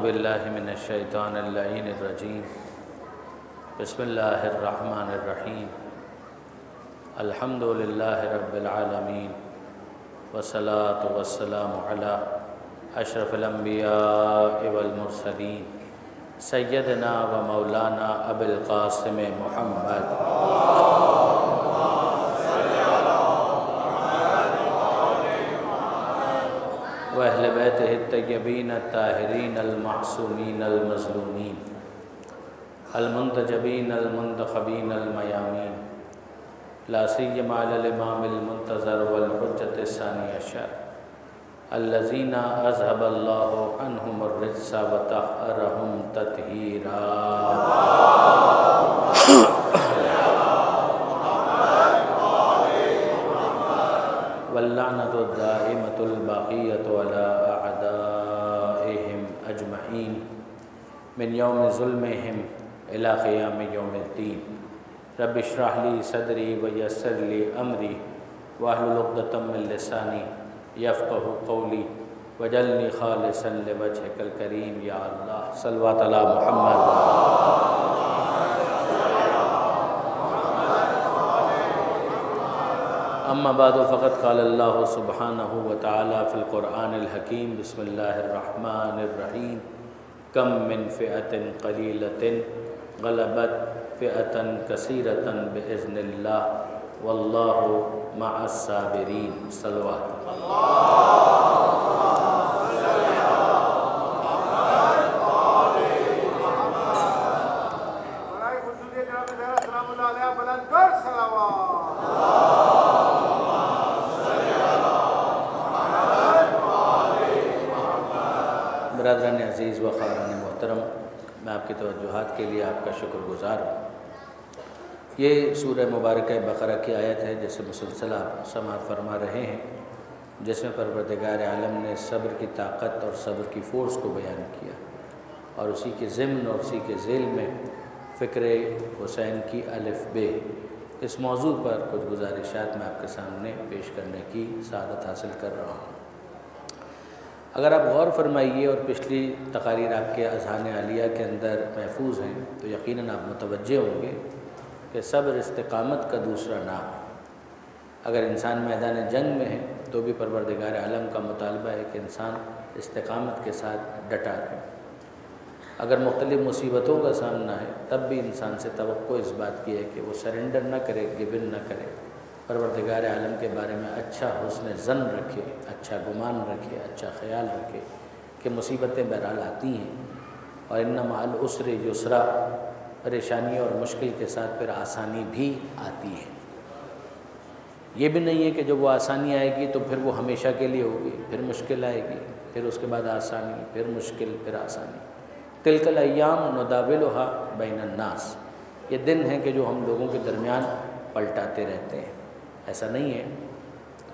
باللہ من الشیطان اللعین الرجیم بسم اللہ الرحمن الرحیم الحمد للہ رب العالمین والصلاة والسلام علی اشرف الانبیاء والمرسلین سیدنا و مولانا ابی القاسم محمد وأہل بیتہ الطیبین الطاہرین المعصومین المظلومین المنتجبین المنتخبین المیامین لا سیما علی الامام المنتظر والحجۃ الثانی عشر الذین اذهب اللہ عنہم الرجس وطہرہم تطہیرا واللعنۃ الدائمۃ الباقیۃ علی اعدائہم اجمعین من یوم ظلمہم الی قیام یوم الدین رب اشرح لی صدری ویسر لی امری واحلل عقدۃ من لسانی یفقہوا قولی واجعلنی خالصا لوجہک الکریم یا اللہ صلوات علی محمد اما بعد فقد قال اللہ سبحانہ وتعالی فی القرآن الحکیم بسم اللہ الرحمن الرحیم کم من فئۃ قلیلۃ غلبت فئۃ کثیرۃ بإذن اللہ واللہ مع الصابرین صلوات برادران عزیز و خاران محترم، میں آپ کی توجہات کے لیے آپ کا شکر گزار ہوں۔ یہ سورہ مبارکہ بقرہ کی آیت ہے جسے مسلسل آپ سماعت فرما رہے ہیں، جس میں پروردگار عالم نے صبر کی طاقت اور صبر کی فورس کو بیان کیا، اور اسی کے ضمن اور اسی کے ذیل میں فکر حسین کی الف ب اس موضوع پر کچھ گزارشات میں آپ کے سامنے پیش کرنے کی سعادت حاصل کر رہا ہوں۔ اگر آپ غور فرمائیے اور پچھلی تقاریر آپ کے اذہان عالیہ کے اندر محفوظ ہیں تو یقیناً آپ متوجہ ہوں گے کہ صبر استقامت کا دوسرا نام ہے۔ اگر انسان میدان جنگ میں ہے تو بھی پروردگار عالم کا مطالبہ ہے کہ انسان استقامت کے ساتھ ڈٹا رہے۔ اگر مختلف مصیبتوں کا سامنا ہے تب بھی انسان سے توقع اس بات کی ہے کہ وہ سرنڈر نہ کرے، گیون نہ کرے، پروردگار عالم کے بارے میں اچھا حسن ظن رکھے، اچھا گمان رکھے، اچھا خیال رکھے کہ مصیبتیں بہرحال آتی ہیں، اور ان مع العسر یسرا، پریشانی اور مشکل کے ساتھ پھر آسانی بھی آتی ہے۔ یہ بھی نہیں ہے کہ جب وہ آسانی آئے گی تو پھر وہ ہمیشہ کے لیے ہوگی، پھر مشکل آئے گی، پھر اس کے بعد آسانی، پھر مشکل، پھر آسانی۔ تلک الایام نداولھا بین الناس، یہ دن ہیں کہ جو ہم لوگوں کے درمیان پلٹاتے رہتے ہیں۔ ایسا نہیں ہے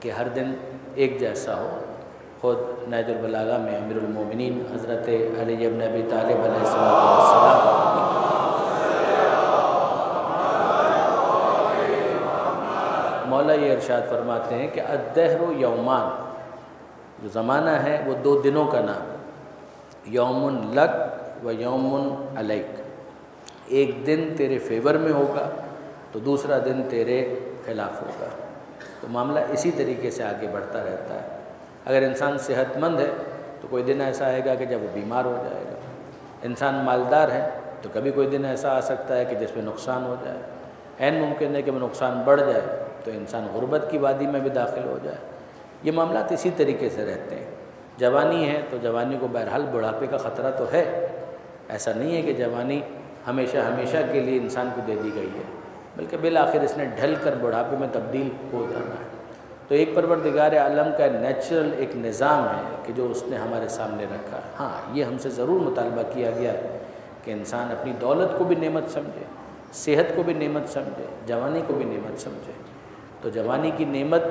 کہ ہر دن ایک جیسا ہو۔ خود نہج البلاغہ میں امیر المومنین حضرت علی ابن ابی طالب علیہ السلام مولا یہ ارشاد فرماتے ہیں کہ الدہر یومان، جو زمانہ ہے وہ دو دنوں کا نام ہے، یوم لک و یوم علیک، ایک دن تیرے فیور میں ہوگا تو دوسرا دن تیرے خلاف ہوگا۔ تو معاملہ اسی طریقے سے آگے بڑھتا رہتا ہے۔ اگر انسان صحت مند ہے تو کوئی دن ایسا آئے گا کہ جب وہ بیمار ہو جائے گا، انسان مالدار ہے تو کبھی کوئی دن ایسا آ سکتا ہے کہ جس میں نقصان ہو جائے، عین ممکن ہے کہ وہ نقصان بڑھ جائے تو انسان غربت کی وادی میں بھی داخل ہو جائے۔ یہ معاملات اسی طریقے سے رہتے ہیں۔ جوانی ہے تو جوانی کو بہرحال بڑھاپے کا خطرہ تو ہے، ایسا نہیں ہے کہ جوانی ہمیشہ کے لیے انسان کو دے دی گئی ہے، بلکہ بالآخر اس نے ڈھل کر بڑھاپے میں تبدیل ہو جانا ہے۔ تو ایک پروردگار عالم کا نیچرل ایک نظام ہے کہ جو اس نے ہمارے سامنے رکھا ہے۔ ہاں، یہ ہم سے ضرور مطالبہ کیا گیا ہے کہ انسان اپنی دولت کو بھی نعمت سمجھے، صحت کو بھی نعمت سمجھے، جوانی کو بھی نعمت سمجھے۔ تو جوانی کی نعمت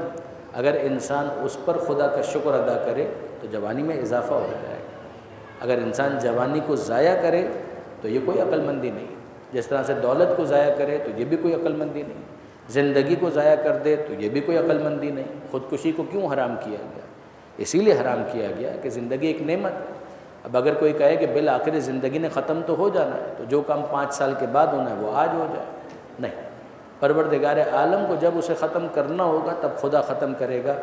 اگر انسان اس پر خدا کا شکر ادا کرے تو جوانی میں اضافہ ہو جائے گا۔ اگر انسان جوانی کو ضائع کرے تو یہ کوئی عقل مندی نہیں۔ جس طرح سے دولت کو ضائع کرے تو یہ بھی کوئی عقل مندی نہیں، زندگی کو ضائع کر دے تو یہ بھی کوئی عقل مندی نہیں۔ خودکشی کو کیوں حرام کیا گیا؟ اسی لیے حرام کیا گیا کہ زندگی ایک نعمت ہے، اب اگر کوئی کہے کہ بالآخر زندگی نے ختم تو ہو جانا ہے، تو جو کام 5 سال کے بعد ہونا ہے وہ آج ہو جائے، نہیں، پروردگار عالم کو جب اسے ختم کرنا ہوگا تب خدا ختم کرے گا۔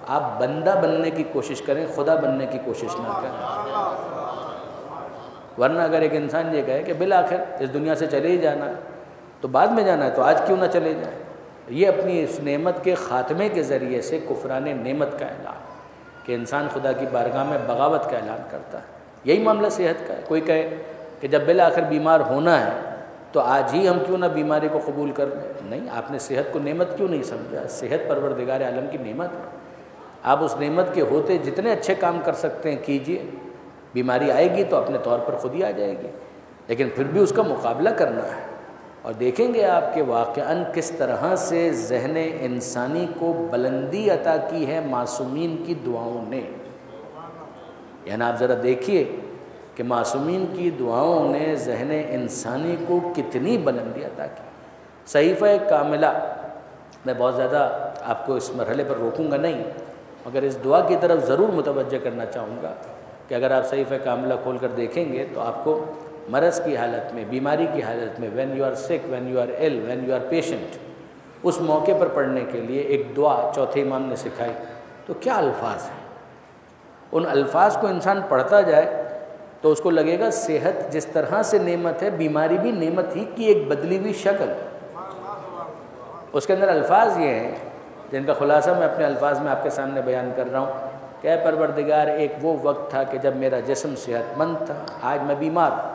آپ بندہ بننے کی کوشش کریں، خدا بننے کی کوشش نہ کریں۔ ورنہ اگر ایک انسان یہ کہے کہ بالآخر اس دنیا سے چلے ہی جانا ہے تو بعد میں جانا ہے تو آج کیوں نہ چلے جائیں، یہ اپنی اس نعمت کے خاتمے کے ذریعے سے کفران نعمت کا اعلان کہ انسان خدا کی بارگاہ میں بغاوت کا اعلان کرتا ہے۔ یہی معاملہ صحت کا ہے۔ کوئی کہے کہ جب بالآخر بیمار ہونا ہے تو آج ہی ہم کیوں نہ بیماری کو قبول کر لیں، نہیں، آپ نے صحت کو نعمت کیوں نہیں سمجھا؟ صحت پروردگار عالم کی نعمت ہے، آپ اس نعمت کے ہوتے جتنے اچھے کام کر سکتے ہیں کیجئے، بیماری آئے گی تو اپنے طور پر خود ہی آ جائے گی، لیکن پھر بھی اس کا مقابلہ کرنا ہے۔ اور دیکھیں گے آپ کے واقعاً کس طرح سے ذہن انسانی کو بلندی عطا کی ہے معصومین کی دعاؤں نے، یعنی آپ ذرا دیکھیے کہ معصومین کی دعاؤں نے ذہن انسانی کو کتنی بلندی عطا کی۔ صحیفہ کاملہ، میں بہت زیادہ آپ کو اس مرحلے پر روکوں گا نہیں، مگر اس دعا کی طرف ضرور متوجہ کرنا چاہوں گا کہ اگر آپ صحیفہ کاملہ کھول کر دیکھیں گے تو آپ کو مرض کی حالت میں، بیماری کی حالت میں، when you are sick, when you are ill, when you are patient، اس موقع پر پڑھنے کے لیے ایک دعا چوتھے امام نے سکھائی۔ تو کیا الفاظ ہیں، ان الفاظ کو انسان پڑھتا جائے تو اس کو لگے گا صحت جس طرح سے نعمت ہے، بیماری بھی نعمت ہی کی ایک بدلی ہوئی شکل۔ اس کے اندر الفاظ یہ ہیں جن کا خلاصہ میں اپنے الفاظ میں آپ کے سامنے بیان کر رہا ہوں کہ اے پروردگار، ایک وہ وقت تھا کہ جب میرا جسم صحت مند تھا، آج میں بیمار ہوں،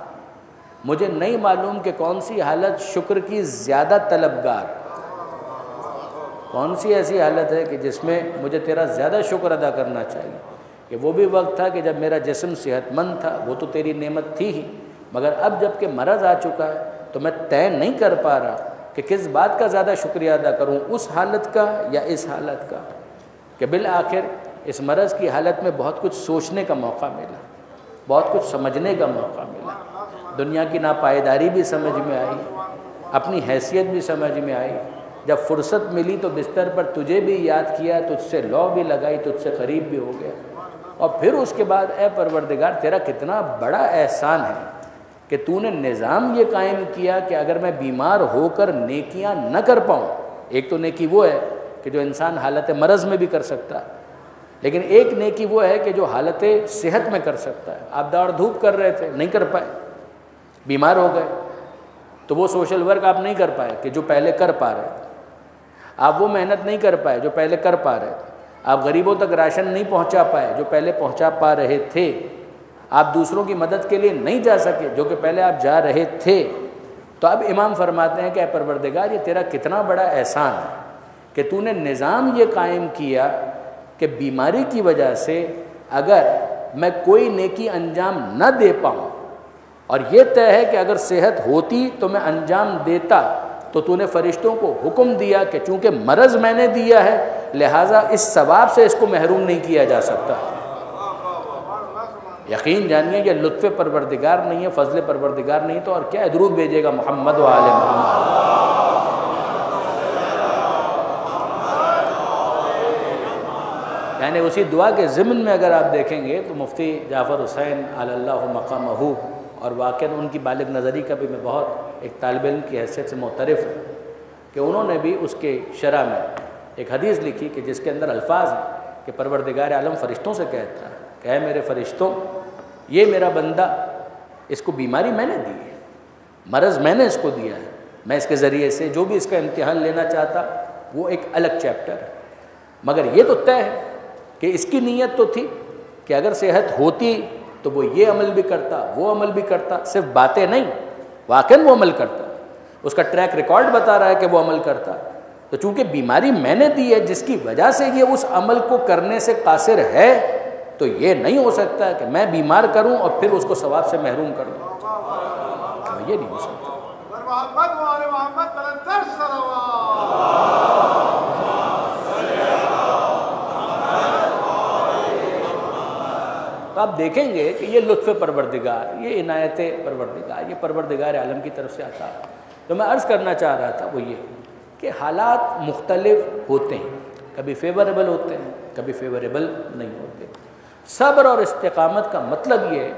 مجھے نہیں معلوم کہ کون سی حالت شکر کی زیادہ طلبگار، کون سی ایسی حالت ہے کہ جس میں مجھے تیرا زیادہ شکر ادا کرنا چاہیے، کہ وہ بھی وقت تھا کہ جب میرا جسم صحت مند تھا، وہ تو تیری نعمت تھی ہی، مگر اب جب کہ مرض آ چکا ہے تو میں طے نہیں کر پا رہا کہ کس بات کا زیادہ شکریہ ادا کروں، اس حالت کا یا اس حالت کا، کہ بالآخر اس مرض کی حالت میں بہت کچھ سوچنے کا موقع ملا، بہت کچھ سمجھنے کا موقع ملا، دنیا کی ناپائیداری بھی سمجھ میں آئی، اپنی حیثیت بھی سمجھ میں آئی، جب فرصت ملی تو بستر پر تجھے بھی یاد کیا، تجھ سے لو بھی لگائی، تجھ سے قریب بھی ہو گیا، اور پھر اس کے بعد اے پروردگار تیرا کتنا بڑا احسان ہے کہ تو نے نظام یہ قائم کیا کہ اگر میں بیمار ہو کر نیکیاں نہ کر پاؤں، ایک تو نیکی وہ ہے کہ جو انسان حالت مرض میں بھی کر سکتا ہے، لیکن ایک نیکی وہ ہے کہ جو حالت صحت میں کر سکتا ہے۔ آپ دوڑ دھوپ کر رہے تھے، نہیں کر پائے، بیمار ہو گئے، تو وہ سوشل ورک آپ نہیں کر پائے کہ جو پہلے کر پا رہے تھے، آپ وہ محنت نہیں کر پائے جو پہلے کر پا رہے تھے، آپ غریبوں تک راشن نہیں پہنچا پائے جو پہلے پہنچا پا رہے تھے، آپ دوسروں کی مدد کے لیے نہیں جا سکے جو کہ پہلے آپ جا رہے تھے۔ تو اب امام فرماتے ہیں کہ اے پروردگار، یہ تیرا کتنا بڑا احسان ہے کہ تو نے نظام یہ قائم کیا کہ بیماری کی وجہ سے اگر میں کوئی نیکی انجام نہ دے پاؤں، اور یہ طے ہے کہ اگر صحت ہوتی تو میں انجام دیتا، تو تو نے فرشتوں کو حکم دیا کہ چونکہ مرض میں نے دیا ہے لہٰذا اس ثواب سے اس کو محروم نہیں کیا جا سکتا۔ یقین جانیے یہ لطف پروردگار نہیں ہے، فضل پروردگار نہیں تو اور کیا درود بھیجے گا محمد و آل محمد۔ یعنی اسی دعا کے ضمن میں اگر آپ دیکھیں گے تو مفتی جعفر حسین علی اللہ مقامہ، اور واقعاً ان کی بالغ نظری کا بھی میں بہت ایک طالب علم کی حیثیت سے معترف ہوں کہ انہوں نے بھی اس کے شرح میں ایک حدیث لکھی کہ جس کے اندر الفاظ ہیں کہ پروردگار عالم فرشتوں سے کہتا ہے کہ اے میرے فرشتوں، یہ میرا بندہ، اس کو بیماری میں نے دی ہے، مرض میں نے اس کو دیا ہے، میں اس کے ذریعے سے جو بھی اس کا امتحان لینا چاہتا وہ ایک الگ چیپٹر ہے، مگر یہ تو طے ہے کہ اس کی نیت تو تھی کہ اگر صحت ہوتی تو وہ یہ عمل بھی کرتا، وہ عمل بھی کرتا، صرف باتیں نہیں، واقعاً وہ عمل کرتا، اس کا ٹریک ریکارڈ بتا رہا ہے کہ وہ عمل کرتا، تو چونکہ بیماری میں نے دی ہے جس کی وجہ سے یہ اس عمل کو کرنے سے قاصر ہے، تو یہ نہیں ہو سکتا کہ میں بیمار کروں اور پھر اس کو ثواب سے محروم کر دوں، یہ نہیں ہو سکتا۔ تو آپ دیکھیں گے کہ یہ لطف پروردگار، یہ عنایت پروردگار، یہ پروردگار عالم کی طرف سے آتا ہے۔ جو میں عرض کرنا چاہ رہا تھا وہ یہ کہ حالات مختلف ہوتے ہیں، کبھی فیوریبل ہوتے ہیں، کبھی فیوریبل نہیں ہوتے۔ صبر اور استقامت کا مطلب یہ ہے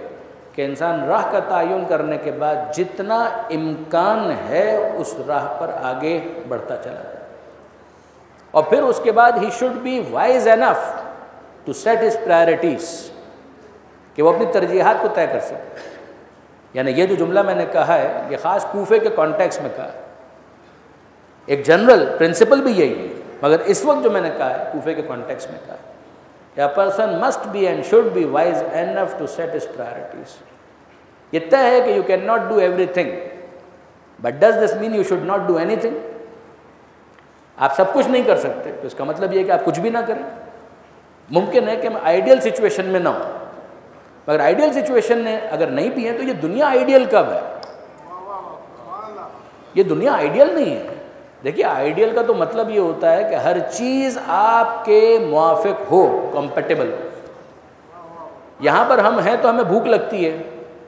کہ انسان راہ کا تعین کرنے کے بعد جتنا امکان ہے اس راہ پر آگے بڑھتا چلا جائے، اور پھر اس کے بعد ہی should be wise enough to set his priorities, کہ وہ اپنی ترجیحات کو طے کر سکے۔ یعنی یہ جو جملہ میں نے کہا ہے یہ خاص کوفے کے کانٹیکس میں کہا ہے، ایک جنرل پرنسپل بھی یہی ہے، مگر اس وقت جو میں نے کہا ہے کوفے کے کانٹیکس میں کہا ہے A person must be and should be wise enough to set his priorities. یہ طے ہے کہ you cannot do everything, but does this mean you should not do anything? آپ سب کچھ نہیں کر سکتے تو اس کا مطلب یہ ہے کہ آپ کچھ بھی نہ کریں۔ ممکن ہے کہ ہم آئیڈیل سچویشن میں نہ ہوں، مگر آئیڈیل سچویشن میں اگر نہیں بھی ہے تو یہ دنیا آئیڈیل کب ہے؟ یہ دنیا آئیڈیل نہیں ہے۔ دیکھیے آئیڈیل کا تو مطلب یہ ہوتا ہے کہ ہر چیز آپ کے موافق ہو، کمپیٹیبل ہو۔ یہاں پر ہم ہیں تو ہمیں بھوک لگتی ہے،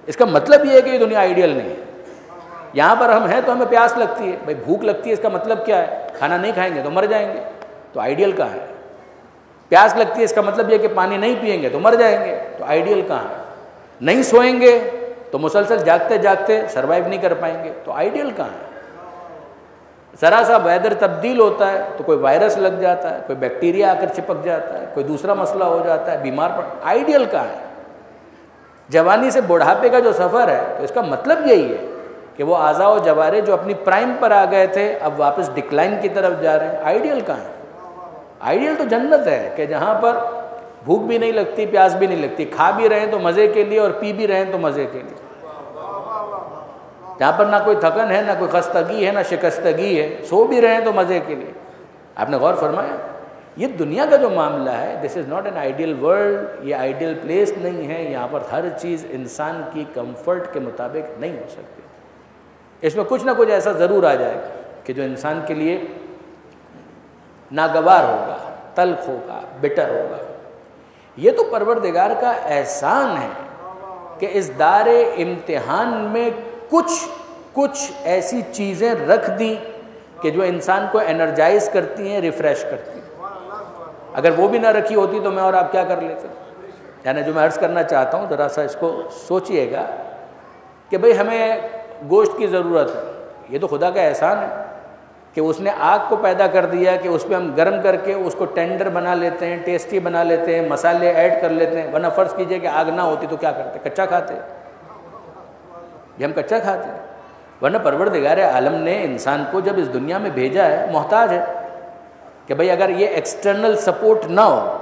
اس کا مطلب یہ ہے کہ یہ دنیا آئیڈیل نہیں ہے۔ یہاں پر ہم ہیں تو ہمیں پیاس لگتی ہے، بھائی بھوک لگتی ہے اس کا مطلب کیا ہے؟ کھانا نہیں کھائیں گے تو مر جائیں گے، تو آئیڈیل کہاں ہے؟ پیاس لگتی ہے اس کا مطلب یہ کہ پانی نہیں پئیں گے تو مر جائیں گے، تو آئیڈیل کہاں ہے؟ نہیں سوئیں گے تو مسلسل جاگتے جاگتے سروائیو نہیں کر پائیں گے، تو آئیڈیل کہاں ہے؟ ذرا سا ویدر تبدیل ہوتا ہے تو کوئی وائرس لگ جاتا ہے، کوئی بیکٹیریا آ کر چپک جاتا ہے، کوئی دوسرا مسئلہ ہو جاتا ہے، بیمار پڑ، آئیڈیل کہاں ہے؟ جوانی سے بڑھاپے کا جو سفر ہے تو اس کا مطلب یہی ہے کہ وہ اعضاء و جوارے جو اپنی پرائم پر آ گئے تھے اب واپس ڈکلائن کی طرف جا رہے ہیں۔ آئیڈیل کہاں ہے؟ آئیڈیل تو جنت ہے کہ جہاں پر بھوک بھی نہیں لگتی، پیاس بھی نہیں لگتی، کھا بھی رہے ہیں تو مزے کے لیے اور پی بھی رہے ہیں تو مزے کے لیے، جہاں پر نہ کوئی تھکن ہے، نہ کوئی خستگی ہے، نہ شکستگی ہے، سو بھی رہے ہیں تو مزے کے لیے۔ آپ نے غور فرمایا یہ دنیا کا جو معاملہ ہے، this is not an ideal world, یہ آئیڈیل پلیس نہیں ہے، یہاں پر ہر چیز انسان کی کمفرٹ کے مطابق نہیں ہو سکتی۔ اس میں کچھ نہ کچھ ایسا ضرور آ جائے گا کہ جو انسان کے لیے ناگوار ہوگا، تلخ ہوگا، بٹر ہوگا۔ یہ تو پروردگار کا احسان ہے کہ اس دار امتحان میں کچھ ایسی چیزیں رکھ دیں کہ جو انسان کو انرجائز کرتی ہیں، ریفریش کرتی ہیں۔ اگر وہ بھی نہ رکھی ہوتی تو میں اور آپ کیا کر لیتے؟ یعنی جو میں عرض کرنا چاہتا ہوں ذرا سا اس کو سوچئے گا کہ بھئی ہمیں گوشت کی ضرورت ہے، یہ تو خدا کا احسان ہے کہ اس نے آگ کو پیدا کر دیا کہ اس پہ ہم گرم کر کے اس کو ٹینڈر بنا لیتے ہیں، ٹیسٹی بنا لیتے ہیں، مسالے ایڈ کر لیتے ہیں، ورنہ فرض کیجئے کہ آگ نہ ہوتی تو کیا کرتے؟ کچا کھاتے، یہ ہم کچا کھاتے ہیں۔ ورنہ پروردگار عالم نے انسان کو جب اس دنیا میں بھیجا ہے محتاج ہے کہ بھئی اگر یہ ایکسٹرنل سپورٹ نہ ہو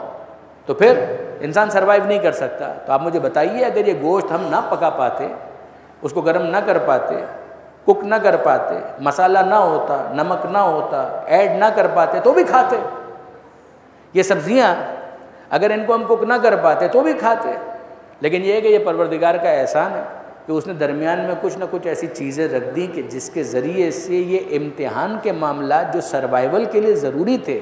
تو پھر انسان سروائیو نہیں کر سکتا۔ تو آپ مجھے بتائیے اگر یہ گوشت ہم نہ پکا پاتے، اس کو گرم نہ کر پاتے، کک نہ کر پاتے، مسالہ نہ ہوتا، نمک نہ ہوتا، ایڈ نہ کر پاتے تو بھی کھاتے۔ یہ سبزیاں اگر ان کو ہم کک نہ کر پاتے تو بھی کھاتے۔ لیکن یہ ہے کہ یہ پروردگار کا احسان ہے کہ اس نے درمیان میں کچھ نہ کچھ ایسی چیزیں رکھ دیں کہ جس کے ذریعے سے یہ امتحان کے معاملات جو سروائیول کے لیے ضروری تھے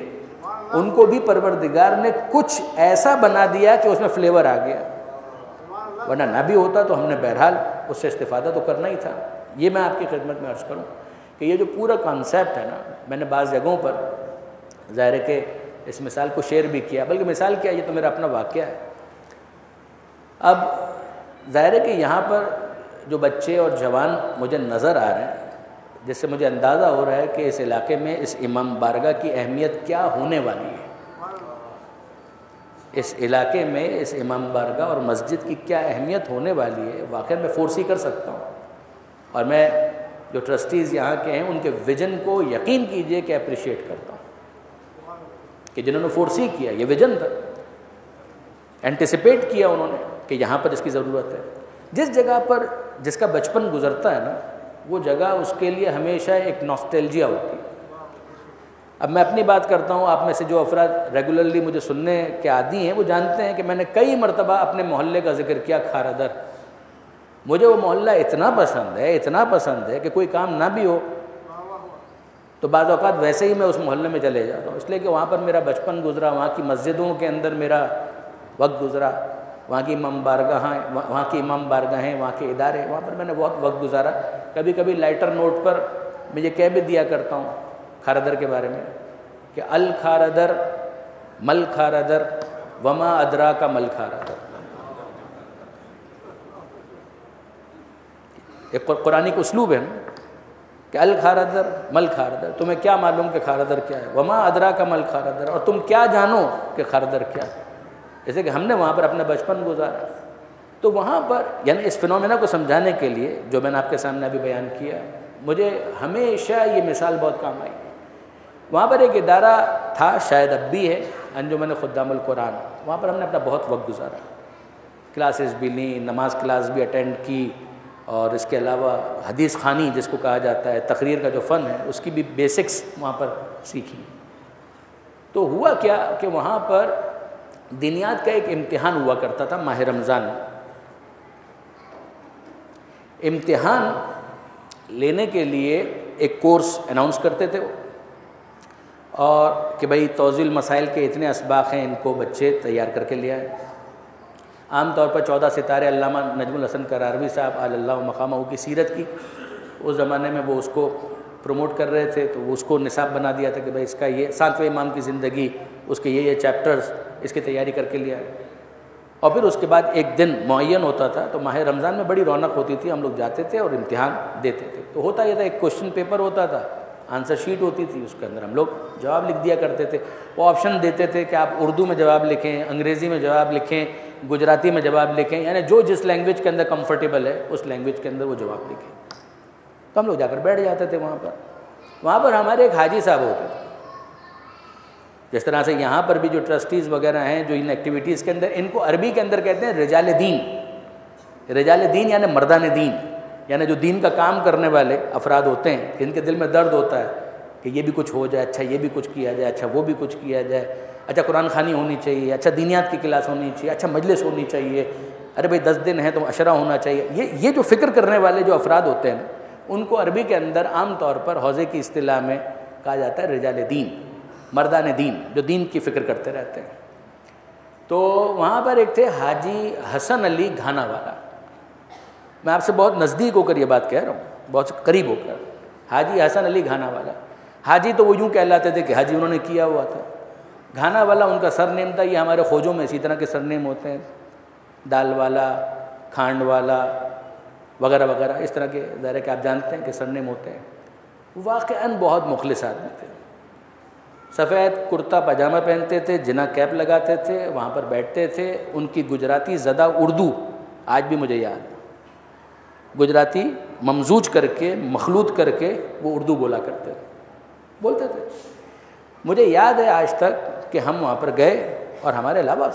ان کو بھی پروردگار نے کچھ ایسا بنا دیا کہ اس میں فلیور آ گیا، ورنہ نہ بھی ہوتا تو ہم نے بہرحال اس سے استفادہ تو کرنا ہی تھا۔ یہ میں آپ کی خدمت میں عرض کروں کہ یہ جو پورا کانسیپٹ ہے نا، میں نے بعض جگہوں پر ظاہر ہے کہ اس مثال کو شیئر بھی کیا، بلکہ مثال کیا یہ تو میرا اپنا واقعہ ہے۔ اب ظاہر ہے کہ یہاں پر جو بچے اور جوان مجھے نظر آ رہے ہیں، جس سے مجھے اندازہ ہو رہا ہے کہ اس علاقے میں اس امام بارگاہ کی اہمیت کیا ہونے والی ہے، اس علاقے میں اس امام بارگاہ اور مسجد کی کیا اہمیت ہونے والی ہے، واقعی میں فورسی کر سکتا ہوں۔ اور میں جو ٹرسٹیز یہاں کے ہیں ان کے ویژن کو یقین کیجئے کہ اپریشیٹ کرتا ہوں کہ جنہوں نے فورسی کیا، یہ ویژن تھا، اینٹیسپیٹ کیا انہوں نے کہ یہاں پر اس کی ضرورت ہے۔ جس جگہ پر جس کا بچپن گزرتا ہے نا، وہ جگہ اس کے لیے ہمیشہ ایک نوسٹیلجیا ہوتی ہے۔ اب میں اپنی بات کرتا ہوں، آپ میں سے جو افراد ریگولرلی مجھے سننے کے عادی ہیں وہ جانتے ہیں کہ میں نے کئی مرتبہ اپنے محلے کا ذکر کیا، کھارا در۔ مجھے وہ محلہ اتنا پسند ہے کہ کوئی کام نہ بھی ہو تو بعض اوقات ویسے ہی میں اس محلے میں چلے جاتا ہوں، اس لیے کہ وہاں پر میرا بچپن گزرا، وہاں کی مسجدوں کے اندر میرا وقت گزرا، وہاں کی امام بارگاہیں، وہاں کے ادارے، وہاں پر میں نے بہت وقت گزارا۔ کبھی کبھی لائٹر نوٹ پر میں یہ کہہ بھی دیا کرتا ہوں کھارا کے بارے میں کہ الکھارا مل کھارا وما ادراک مل کھارا۔ ایک قرآنی کا اسلوب ہے نا کہ الخاردر مل خاردر، تمہیں کیا معلوم کہ خاردر کیا ہے، وما ادراک مل خاردر، اور تم کیا جانو کہ خاردر کیا ہے. جیسے کہ ہم نے وہاں پر اپنا بچپن گزارا. تو وہاں پر یعنی اس فنومینا کو سمجھانے کے لیے جو میں نے آپ کے سامنے ابھی بیان کیا، مجھے ہمیشہ یہ مثال بہت کام آئی. وہاں پر ایک ادارہ تھا، شاید اب بھی ہے، انجمن خدام القرآن. وہاں پر ہم نے اپنا بہت وقت گزارا، کلاسز بھی لیں، نماز کلاس بھی اٹینڈ کی، اور اس کے علاوہ حدیث خوانی جس کو کہا جاتا ہے، تقریر کا جو فن ہے اس کی بھی بیسکس وہاں پر سیکھی. تو ہوا کیا کہ وہاں پر دینیات کا ایک امتحان ہوا کرتا تھا ماہ رمضان. امتحان لینے کے لیے ایک کورس اناؤنس کرتے تھے اور کہ بھئی توضیح المسائل کے اتنے اسباق ہیں، ان کو بچے تیار کر کے لے آئے. عام طور پر 14 ستارے علامہ نجم الحسن قراروی صاحب علی اللہ مقامہ کی سیرت کی اس زمانے میں وہ اس کو پروموٹ کر رہے تھے، تو وہ اس کو نصاب بنا دیا تھا کہ بھئی اس کا یہ 7ویں امام کی زندگی، اس کے یہ چیپٹرز، اس کی تیاری کر کے لے آئے. اور پھر اس کے بعد ایک دن معین ہوتا تھا. تو ماہ رمضان میں بڑی رونق ہوتی تھی، ہم لوگ جاتے تھے اور امتحان دیتے تھے. تو ہوتا یہ تھا، ایک کوشچن پیپر ہوتا تھا، آنسر شیٹ ہوتی تھی، اس کے اندر ہم لوگ جواب لکھ دیا کرتے تھے. وہ آپشن دیتے تھے کہ آپ اردو میں جواب لکھیں، انگریزی میں جواب لکھیں، گجراتی میں جواب لکھیں، یعنی جو جس لینگویج کے اندر کمفرٹیبل ہے اس لینگویج کے اندر وہ جواب لکھیں. تو ہم لوگ جا کر بیٹھ جاتے تھے وہاں پر. وہاں پر ہمارے ایک حاجی صاحب ہوتے تھے. جس طرح سے یہاں پر بھی جو ٹرسٹیز وغیرہ ہیں جو ان ایکٹیویٹیز کے اندر، ان کو عربی کے اندر کہتے ہیں رجال دین. رجال دین یعنی مردان دین، یعنی جو دین کا کام کرنے والے افراد ہوتے ہیں، جن کے دل میں درد ہوتا ہے کہ یہ بھی کچھ ہو جائے، اچھا یہ بھی کچھ کیا جائے، اچھا وہ بھی کچھ کیا جائے، اچھا قرآن خوانی ہونی چاہیے، اچھا دینیات کی کلاس ہونی چاہیے، اچھا مجلس ہونی چاہیے، ارے بھائی 10 دن ہے تو عشرہ ہونا چاہیے. یہ جو فکر کرنے والے جو افراد ہوتے ہیں، ان کو عربی کے اندر عام طور پر حوزے کی اصطلاح میں کہا جاتا ہے رجال دین، مردان دین، جو دین کی فکر کرتے رہتے ہیں. تو وہاں پر ایک تھے حاجی حسن علی گھانا والا. میں آپ سے بہت نزدیک ہو کر یہ بات کہہ رہا ہوں، بہت قریب ہو کر. حاجی حسن علی گھانا والا. حاجی تو وہ یوں کہلاتے تھے کہ حاجی انہوں نے کیا ہوا تھا. گھانا والا ان کا سر نیم تھا. یہ ہمارے خوجوں میں اسی طرح کے سر نیم ہوتے ہیں، دال والا، کھانڈ والا وغیرہ وغیرہ، اس طرح کے ظاہر ہے کہ آپ جانتے ہیں کہ سر نیم ہوتے ہیں. واقعاً بہت مخلص آدمی تھے. سفید کرتا پاجامہ پہنتے تھے، جنا کیپ لگاتے تھے، وہاں پر بیٹھتے تھے. ان کی گجراتی زدہ اردو آج بھی مجھے یاد ہے. گجراتی ممزوج کر کے، مخلوط کر کے وہ اردو بولتے تھے. مجھے یاد ہے آج تک کہ ہم وہاں پر گئے اور ہمارے علاوہ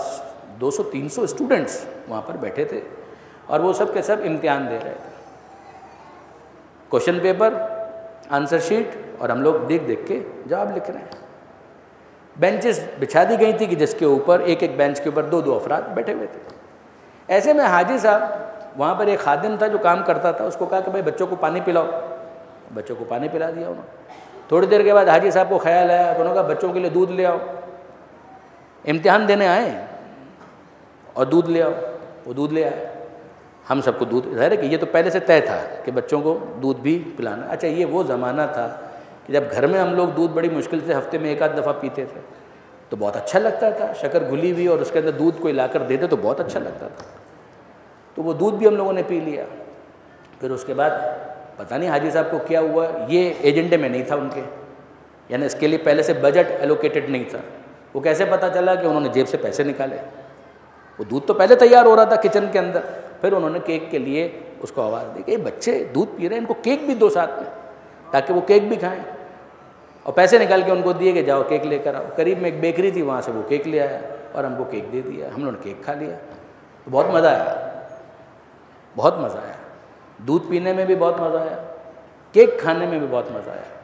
200-300 اسٹوڈنٹس وہاں پر بیٹھے تھے اور وہ سب کے سب امتحان دے رہے تھے. کوشچن پیپر، آنسر شیٹ، اور ہم لوگ دیکھ کے جواب لکھ رہے ہیں. بینچز بچھا دی گئی تھی کہ جس کے اوپر ایک بینچ کے اوپر 2 افراد بیٹھے ہوئے تھے. ایسے میں حاجی صاحب، وہاں پر ایک خادم تھا جو کام کرتا تھا، اس کو کہا کہ بھائی بچوں کو پانی پلاؤ. بچوں کو پانی پلا دیا انہوں نے. تھوڑی دیر کے بعد حاجی صاحب کو خیال آیا، انہوں نے کہا بچوں کے لیے دودھ لے آؤ. امتحان دینے آئے اور دودھ لے آؤ. وہ دودھ لے آئے. ہم سب کو دودھ، ظاہر ہے کہ یہ تو پہلے سے طے تھا کہ بچوں کو دودھ بھی پلانا. اچھا یہ وہ زمانہ تھا کہ جب گھر میں ہم لوگ دودھ بڑی مشکل سے ہفتے میں 1 دفعہ پیتے تھے تو بہت اچھا لگتا تھا. شکر گھلی ہوئی اور اس کے اندر دودھ کو لا کر دیتے تو بہت اچھا لگتا تھا. تو وہ دودھ بھی ہم لوگوں نے پی لیا. پھر اس کے بعد پتہ نہیں حاجی صاحب کو کیا ہوا، یہ ایجنڈے میں نہیں تھا ان کے، یعنی اس کے لیے پہلے سے بجٹ ایلوکیٹڈ نہیں تھا. وہ کیسے پتہ چلا کہ انہوں نے جیب سے پیسے نکالے. وہ دودھ تو پہلے تیار ہو رہا تھا کچن کے اندر. پھر انہوں نے کیک کے لیے اس کو آواز دی کہ یہ بچے دودھ پی رہے ہیں، ان کو کیک بھی دو ساتھ میں، تاکہ وہ کیک بھی کھائیں. اور پیسے نکال کے ان کو دیے کہ جاؤ کیک لے کر آؤ. قریب میں ایک بیکری تھی، وہاں سے وہ کیک لے آیا اور ہم کو کیک دے دیا. ہم لوگوں نے کیک کھا لیا. تو بہت مزہ آیا، بہت مزہ آیا. دودھ پینے میں بھی بہت مزہ آیا، کیک کھانے میں بھی بہت مزہ آیا.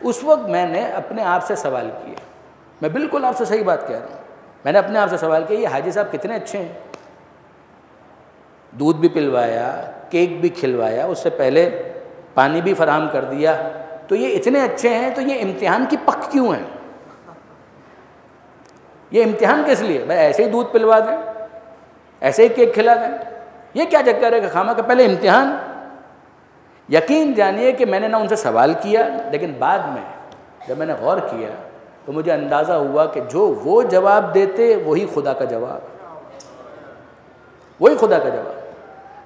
اس وقت میں نے اپنے آپ سے سوال کیا، میں بالکل آپ سے صحیح بات کہہ رہا ہوں، میں نے اپنے آپ سے سوال کیا یہ حاجی صاحب کتنے اچھے ہیں. دودھ بھی پلوایا، کیک بھی کھلوایا، اس سے پہلے پانی بھی فراہم کر دیا. تو یہ اتنے اچھے ہیں تو یہ امتحان کی پک کیوں ہیں؟ یہ امتحان کس لیے؟ بھائی ایسے ہی دودھ پلوا دیں، ایسے ہی کیک کھلا دیں. یہ کیا چکر ہے کہ خامہ کا پہلے امتحان؟ یقین جانیے کہ میں نے نہ ان سے سوال کیا، لیکن بعد میں جب میں نے غور کیا تو مجھے اندازہ ہوا کہ جو وہ جواب دیتے وہی خدا کا جواب، وہی خدا کا جواب.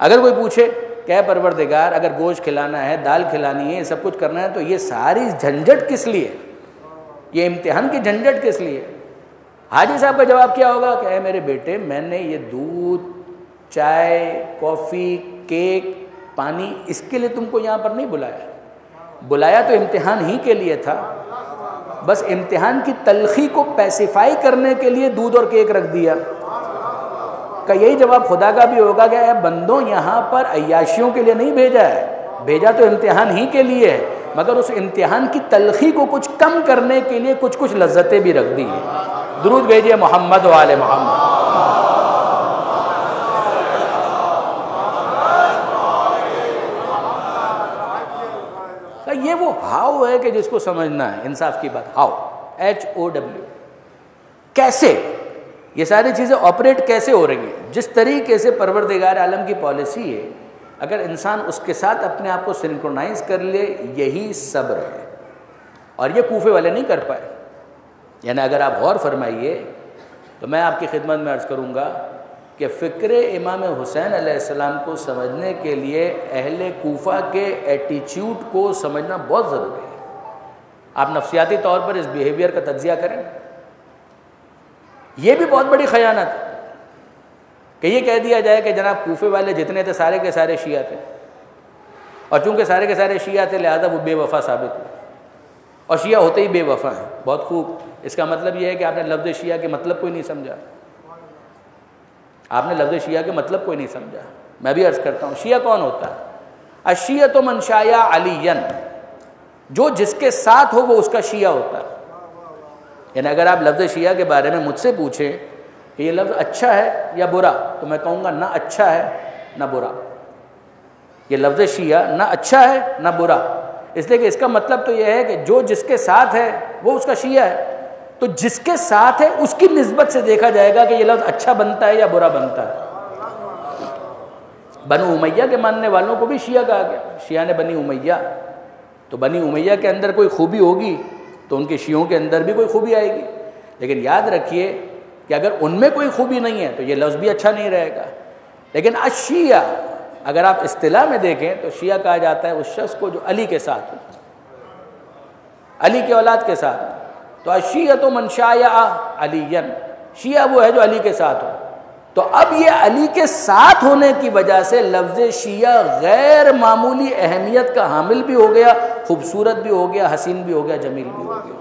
اگر کوئی پوچھے کہ اے پروردگار اگر گوشت کھلانا ہے، دال کھلانی ہے، یہ سب کچھ کرنا ہے تو یہ ساری جھنجھٹ کس لیے؟ یہ امتحان کی جھنجھٹ کس لیے؟ حاجی صاحب کا جواب کیا ہوگا کہ اے میرے بیٹے، میں نے یہ دودھ، چائے، کافی، کیک، پانی اس کے لیے تم کو یہاں پر نہیں بلایا، بلایا تو امتحان ہی کے لیے تھا، بس امتحان کی تلخی کو پیسیفائی کرنے کے لیے دودھ اور کیک رکھ دیا۔ کا یہی جواب خدا کا بھی ہوگا کہ اے بندوں، یہاں پر عیاشیوں کے لیے نہیں بھیجا ہے، بھیجا تو امتحان ہی کے لیے ہے، مگر اس امتحان کی تلخی کو کچھ کم کرنے کے لیے کچھ لذتیں بھی رکھ دی ہیں۔ درود بھیجئے محمد و آل محمد۔ یہ وہ ہاؤ ہے کہ جس کو سمجھنا ہے، انصاف کی بات، ہاؤ، HOW، کیسے یہ ساری چیزیں آپریٹ کیسے ہو رہی ہیں، جس طریقے سے پروردگار عالم کی پالیسی ہے، اگر انسان اس کے ساتھ اپنے آپ کو سنکرونائز کر لے، یہی صبر ہے، اور یہ کوفے والے نہیں کر پائے۔ یعنی اگر آپ غور فرمائیے تو میں آپ کی خدمت میں عرض کروں گا کہ فکر امام حسین علیہ السلام کو سمجھنے کے لیے اہل کوفہ کے ایٹیچیوڈ کو سمجھنا بہت ضروری ہے۔ آپ نفسیاتی طور پر اس بیہیویئر کا تجزیہ کریں، یہ بھی بہت بڑی خیانت ہے کہ یہ کہہ دیا جائے کہ جناب کوفے والے جتنے تھے سارے کے سارے شیعہ تھے، اور چونکہ سارے کے سارے شیعہ تھے لہذا وہ بے وفا ثابت ہوئے، اور شیعہ ہوتے ہی بے وفا ہیں۔ بہت خوب، اس کا مطلب یہ ہے کہ آپ نے لفظ شیعہ کے مطلب کوئی نہیں سمجھا، آپ نے لفظ شیعہ کے مطلب کوئی نہیں سمجھا۔ میں بھی عرض کرتا ہوں، شیعہ کون ہوتا ہے؟ الشیعۃ من شایع علیٰ، جو جس کے ساتھ ہو وہ اس کا شیعہ ہوتا ہے۔ یعنی اگر آپ لفظ شیعہ کے بارے میں مجھ سے پوچھیں کہ یہ لفظ اچھا ہے یا برا، تو میں کہوں گا نہ اچھا ہے نہ برا۔ یہ لفظ شیعہ نہ اچھا ہے نہ برا، اس لیے کہ اس کا مطلب تو یہ ہے کہ جو جس کے ساتھ ہے وہ اس کا شیعہ ہے، تو جس کے ساتھ ہے اس کی نسبت سے دیکھا جائے گا کہ یہ لفظ اچھا بنتا ہے یا برا بنتا ہے۔ بنو امیہ کے ماننے والوں کو بھی شیعہ کہا گیا، شیعہ نے بنی امیہ، تو بنی امیہ کے اندر کوئی خوبی ہوگی تو ان کے شیعوں کے اندر بھی کوئی خوبی آئے گی، لیکن یاد رکھیے کہ اگر ان میں کوئی خوبی نہیں ہے تو یہ لفظ بھی اچھا نہیں رہے گا۔ لیکن الشیعہ اگر آپ اصطلاح میں دیکھیں تو شیعہ کہا جاتا ہے اس شخص کو جو علی کے ساتھ ہو، علی کے اولاد کے ساتھ، تو الشیعۃ من شایع علیٰ، شیعہ وہ ہے جو علی کے ساتھ ہو۔ تو اب یہ علی کے ساتھ ہونے کی وجہ سے لفظ شیعہ غیر معمولی اہمیت کا حامل بھی ہو گیا، خوبصورت بھی ہو گیا، حسین بھی ہو گیا، جمیل بھی ہو گیا۔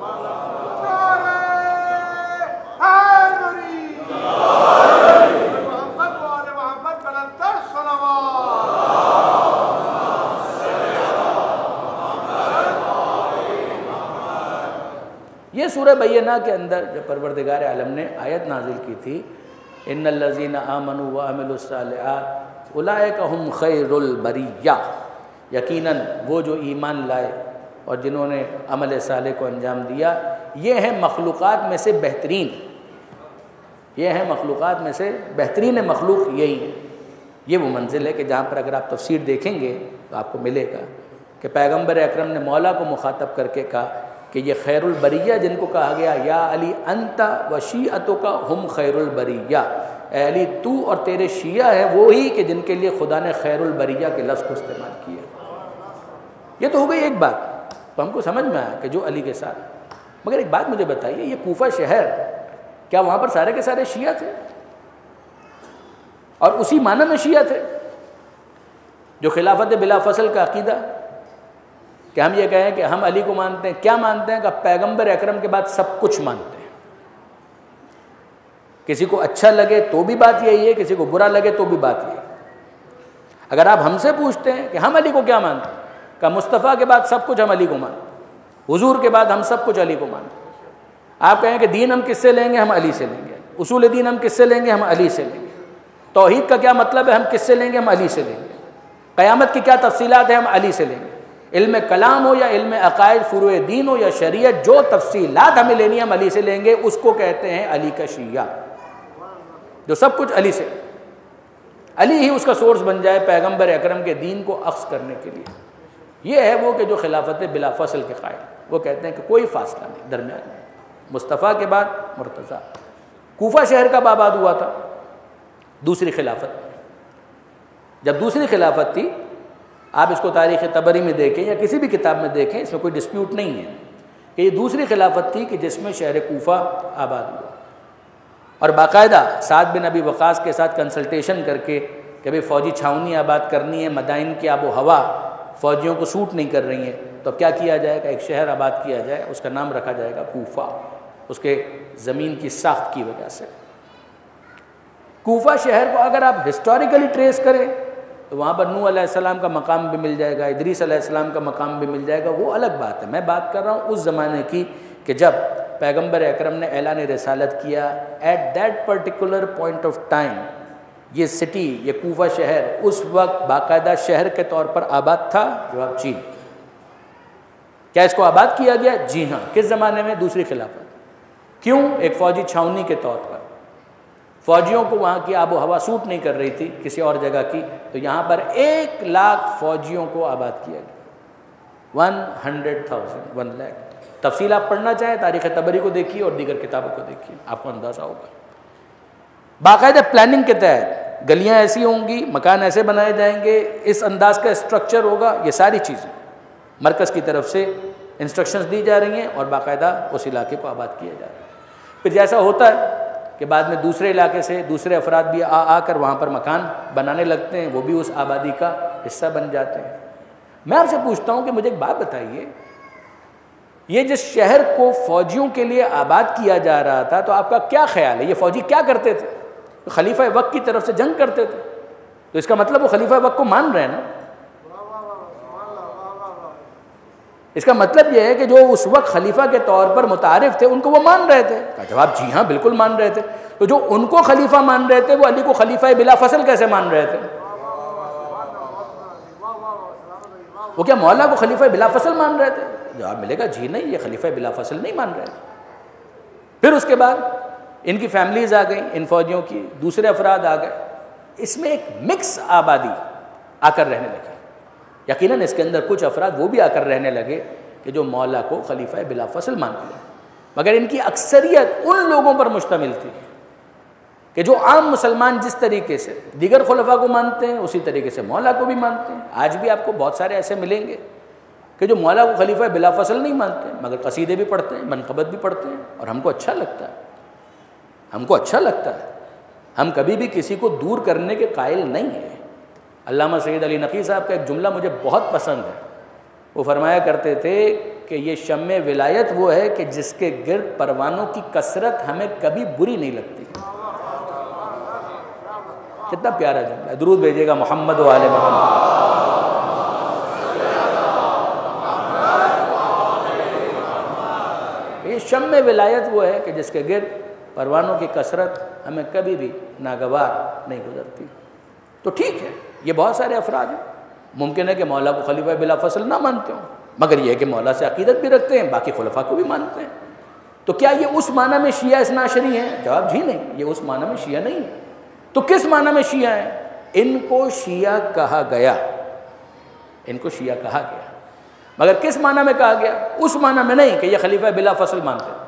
یہ سورہ بینہ کے اندر جب پروردگار عالم نے آیت نازل کی تھی، ان الذین آمنوا وعملوا الصالحات اولئک هم خیر البریہ، یقیناً وہ جو ایمان لائے اور جنہوں نے عمل صالح کو انجام دیا، یہ ہیں مخلوقات میں سے بہترین، یہ ہیں مخلوقات میں سے بہترین مخلوق یہی ہے۔ یہ وہ منزل ہے کہ جہاں پر اگر آپ تفسیر دیکھیں گے تو آپ کو ملے گا کہ پیغمبر اکرم نے مولا کو مخاطب کر کے کہا کہ یہ خیر البریہ جن کو کہا گیا، یا علی انت و شیعتک ہم خیر البریہ، اے علی تو اور تیرے شیعہ ہیں وہی کہ جن کے لیے خدا نے خیر البریہ کے لفظ کو استعمال کیا۔ یہ تو ہو گئی ایک بات، تو ہم کو سمجھ میں آیا کہ جو علی کے ساتھ۔ مگر ایک بات مجھے بتائیے، یہ کوفہ شہر، کیا وہاں پر سارے کے سارے شیعہ تھے؟ اور اسی معنی میں شیعہ تھے جو خلافت بلا فصل کا عقیدہ، کہ ہم یہ کہیں کہ ہم علی کو مانتے ہیں، کیا مانتے ہیں کہ پیغمبر اکرم کے بعد سب کچھ مانتے ہیں، کسی کو اچھا لگے تو بھی بات یہی ہے، کسی کو برا لگے تو بھی بات یہی ہے۔ اگر آپ ہم سے پوچھتے ہیں کہ ہم علی کو کیا مانتے ہیں، کہ مصطفیٰ کے بعد سب کچھ ہم علی کو مانتے ہیں، حضور کے بعد ہم سب کچھ علی کو مانتے ہیں۔ آپ کہیں کہ دین ہم کس سے لیں گے، ہم علی سے لیں گے، اصول دین ہم کس سے لیں گے، ہم علی سے لیں گے، توحید کا کیا مطلب ہے، ہم کس سے لیں گے، ہم علی سے لیں گے، قیامت کی کیا تفصیلات ہیں، ہم علی سے لیں گے، علم کلام ہو یا علم عقائد، فروع دین ہو یا شریعت، جو تفصیلات ہمیں لینی ہم علی سے لیں گے، اس کو کہتے ہیں علی کا شیعہ، جو سب کچھ علی سے، علی ہی اس کا سورس بن جائے پیغمبر اکرم کے دین کو اخذ کرنے کے لیے۔ یہ ہے وہ کہ جو خلافت بلا فصل کے قائل، وہ کہتے ہیں کہ کوئی فاصلہ نہیں درمیان میں، مصطفیٰ کے بعد مرتضیٰ۔ کوفہ شہر کب آباد ہوا تھا؟ دوسری خلافت میں۔ جب دوسری خلافت تھی آپ اس کو تاریخ طبری میں دیکھیں یا کسی بھی کتاب میں دیکھیں، اس میں کوئی ڈسپیوٹ نہیں ہے کہ یہ دوسری خلافت تھی کہ جس میں شہر کوفہ آباد ہوا، اور باقاعدہ سعد بن ابی وقاص کے ساتھ کنسلٹیشن کر کے کہ بھئی فوجی چھاونی آباد کرنی ہے، مدائن کی آب و ہوا فوجیوں کو سوٹ نہیں کر رہی ہیں، تو اب کیا کیا جائے گا؟ ایک شہر آباد کیا جائے، اس کا نام رکھا جائے گا کوفہ، اس کے زمین کی ساخت کی وجہ سے۔ کوفہ شہر کو اگر آپ ہسٹوریکلی ٹریس کریں تو وہاں پر نوح علیہ السلام کا مقام بھی مل جائے گا، ادریس علیہ السلام کا مقام بھی مل جائے گا، وہ الگ بات ہے۔ میں بات کر رہا ہوں اس زمانے کی کہ جب پیغمبر اکرم نے اعلان رسالت کیا، at that particular point of time یہ سٹی، یہ کوفہ شہر اس وقت باقاعدہ شہر کے طور پر آباد تھا۔ جواب جی۔ کیا اس کو آباد کیا گیا؟ جی ہاں۔ کس زمانے میں؟ دوسری خلافت۔ کیوں؟ ایک فوجی چھاونی کے طور پر، فوجیوں کو وہاں کی آب و ہوا سوٹ نہیں کر رہی تھی کسی اور جگہ کی، تو یہاں پر 1,00,000 فوجیوں کو آباد کیا گیا۔ 100,000، 1 لاکھ۔ تفصیل آپ پڑھنا چاہیں تاریخ طبری کو دیکھیے اور دیگر کتابوں کو دیکھیے، آپ کو اندازہ ہوگا۔ باقاعدہ پلاننگ کے تحت گلیاں ایسی ہوں گی، مکان ایسے بنائے جائیں گے، اس انداز کا اسٹرکچر ہوگا، یہ ساری چیزیں مرکز کی طرف سے انسٹرکشنز دی جا رہی ہیں اور باقاعدہ اس علاقے کو آباد کیا جا رہا ہے۔ پھر جیسا ہوتا ہے کہ بعد میں دوسرے علاقے سے دوسرے افراد بھی آ کر وہاں پر مکان بنانے لگتے ہیں، وہ بھی اس آبادی کا حصہ بن جاتے ہیں۔ میں آپ سے پوچھتا ہوں کہ مجھے ایک بات بتائیے، یہ جس شہر کو فوجیوں کے لیے آباد کیا جا رہا تھا، تو آپ کا کیا خیال ہے یہ فوجی کیا کرتے تھے؟ خلیفہ وقت کی طرف سے جنگ کرتے تھے، تو اس کا مطلب وہ خلیفہ وقت کو مان رہے ہیں نا۔ اس کا مطلب یہ ہے کہ جو اس وقت خلیفہ کے طور پر متعارف تھے ان کو وہ مان رہے تھے۔ جواب جی ہاں، بالکل مان رہے تھے۔ تو جو ان کو خلیفہ مان رہے تھے وہ علی کو خلیفہ بلا فصل کیسے مان رہے تھے؟ وہ کیا مولا کو خلیفہ بلا فصل مان رہے تھے؟ جواب ملے گا جی نہیں، یہ خلیفہ بلا فصل نہیں مان رہے تھے۔ پھر اس کے بعد ان کی فیملیز آ گئیں، ان فوجیوں کی دوسرے افراد آ گئے، اس میں ایک مکس آبادی آ کر رہنے لگی۔ یقیناً اس کے اندر کچھ افراد وہ بھی آ کر رہنے لگے کہ جو مولا کو خلیفہ بلا فصل مانتے ہیں، مگر ان کی اکثریت ان لوگوں پر مشتمل تھی کہ جو عام مسلمان جس طریقے سے دیگر خلفاء کو مانتے ہیں اسی طریقے سے مولا کو بھی مانتے ہیں۔ آج بھی آپ کو بہت سارے ایسے ملیں گے کہ جو مولا کو خلیفہ بلا فصل نہیں مانتے ہیں، مگر قصیدے بھی پڑھتے ہیں، منقبت بھی پڑھتے ہیں، اور ہم کو اچھا لگتا ہے، ہم کو اچھا لگتا ہے۔ ہم کبھی بھی کسی کو دور کرنے کے قائل نہیں ہیں۔ علامہ سید علی نقی صاحب کا ایک جملہ مجھے بہت پسند ہے، وہ فرمایا کرتے تھے کہ یہ شمع ولایت وہ ہے کہ جس کے گرد پروانوں کی کثرت ہمیں کبھی بری نہیں لگتی۔ کتنا پیارا جملہ ہے، درود بھیجیے گا محمد و آل محمد۔ یہ شمع ولایت وہ ہے کہ جس کے گرد پروانوں کی کثرت ہمیں کبھی بھی ناگوار نہیں گزرتی۔ تو ٹھیک ہے، یہ بہت سارے افراد ہیں، ممکن ہے کہ مولا کو خلیفہ بلا فصل نہ مانتے ہوں، مگر یہ ہے کہ مولا سے عقیدت بھی رکھتے ہیں، باقی خلفاء کو بھی مانتے ہیں۔ تو کیا یہ اس معنی میں شیعہ اثنا عشری ہیں؟ جواب جی نہیں، یہ اس معنی میں شیعہ نہیں ہے۔ تو کس معنی میں شیعہ ہیں؟ ان کو شیعہ کہا گیا، ان کو شیعہ کہا گیا، مگر کس معنی میں کہا گیا؟ اس معنی میں نہیں کہ یہ خلیفہ بلا فصل مانتے ہیں۔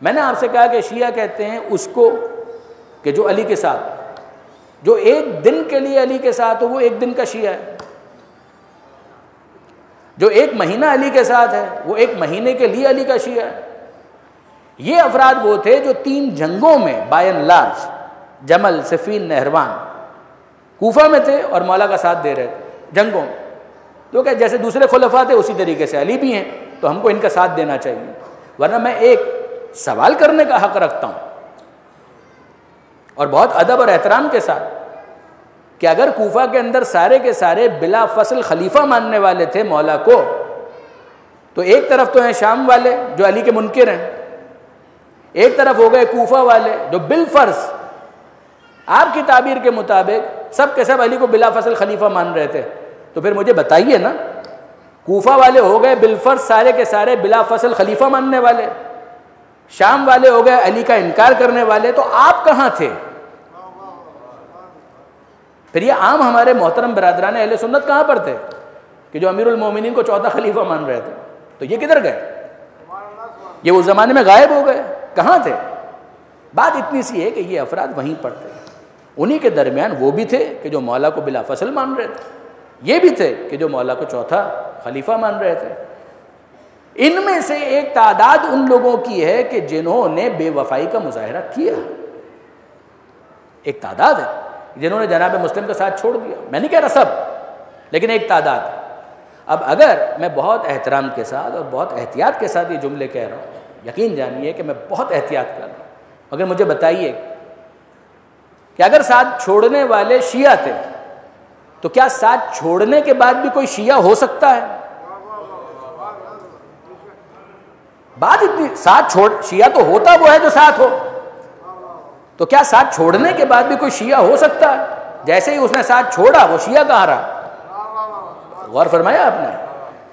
میں نے آپ سے کہا کہ شیعہ کہتے ہیں اس کو کہ جو علی کے ساتھ، جو ایک دن کے لیے علی کے ساتھ ہو وہ ایک دن کا شیعہ ہے، جو ایک مہینہ علی کے ساتھ ہے وہ ایک مہینے کے لیے علی کا شیعہ ہے۔ یہ افراد وہ تھے جو 3 جنگوں میں بائی اینڈ لارج، جمل، صفین، نہروان، کوفہ میں تھے اور مولا کا ساتھ دے رہے تھے جنگوں میں۔ تو کہ جیسے دوسرے خلفاء تھے اسی طریقے سے علی بھی ہیں، تو ہم کو ان کا ساتھ دینا چاہیے۔ ورنہ میں ایک سوال کرنے کا حق رکھتا ہوں اور بہت ادب اور احترام کے ساتھ کہ اگر کوفہ کے اندر سارے کے سارے بلا فصل خلیفہ ماننے والے تھے مولا کو، تو ایک طرف تو ہیں شام والے جو علی کے منکر ہیں، ایک طرف ہو گئے کوفہ والے جو بالفرض آپ کی تعبیر کے مطابق سب کے سب علی کو بلا فصل خلیفہ مان رہے تھے۔ تو پھر مجھے بتائیے نا، کوفہ والے ہو گئے بالفرض سارے کے سارے بلا فصل خلیفہ ماننے والے، شام والے ہو گئے علی کا انکار کرنے والے، تو آپ کہاں تھے؟ پھر یہ عام ہمارے محترم برادران اہل سنت کہاں پر تھے کہ جو امیر المومنین کو چوتھا خلیفہ مان رہے تھے؟ تو یہ کدھر گئے؟ یہ اس زمانے میں غائب ہو گئے، کہاں تھے؟ بات اتنی سی ہے کہ یہ افراد وہیں پر تھے، انہی کے درمیان وہ بھی تھے کہ جو مولا کو بلا فصل مان رہے تھے، یہ بھی تھے کہ جو مولا کو چوتھا خلیفہ مان رہے تھے۔ ان میں سے ایک تعداد ان لوگوں کی ہے کہ جنہوں نے بے وفائی کا مظاہرہ کیا، ایک تعداد ہے جنہوں نے جناب مسلم کا ساتھ چھوڑ دیا۔ میں نہیں کہہ رہا سب، لیکن ایک تعداد ہے۔ اب اگر میں بہت احترام کے ساتھ اور بہت احتیاط کے ساتھ یہ جملے کہہ رہا ہوں، یقین جانیے کہ میں بہت احتیاط کر رہا ہوں، مگر مجھے بتائیے کہ اگر ساتھ چھوڑنے والے شیعہ تھے تو کیا ساتھ چھوڑنے کے بعد بھی کوئی شیعہ ہو سکتا ہے؟ بات اتنی، ساتھ شیعہ تو ہوتا وہ ہے جو ساتھ ہو، تو کیا ساتھ چھوڑنے کے بعد بھی کوئی شیعہ ہو سکتا ہے؟ جیسے ہی اس نے ساتھ چھوڑا وہ شیعہ کہاں رہا؟ غور فرمایا آپ نے؟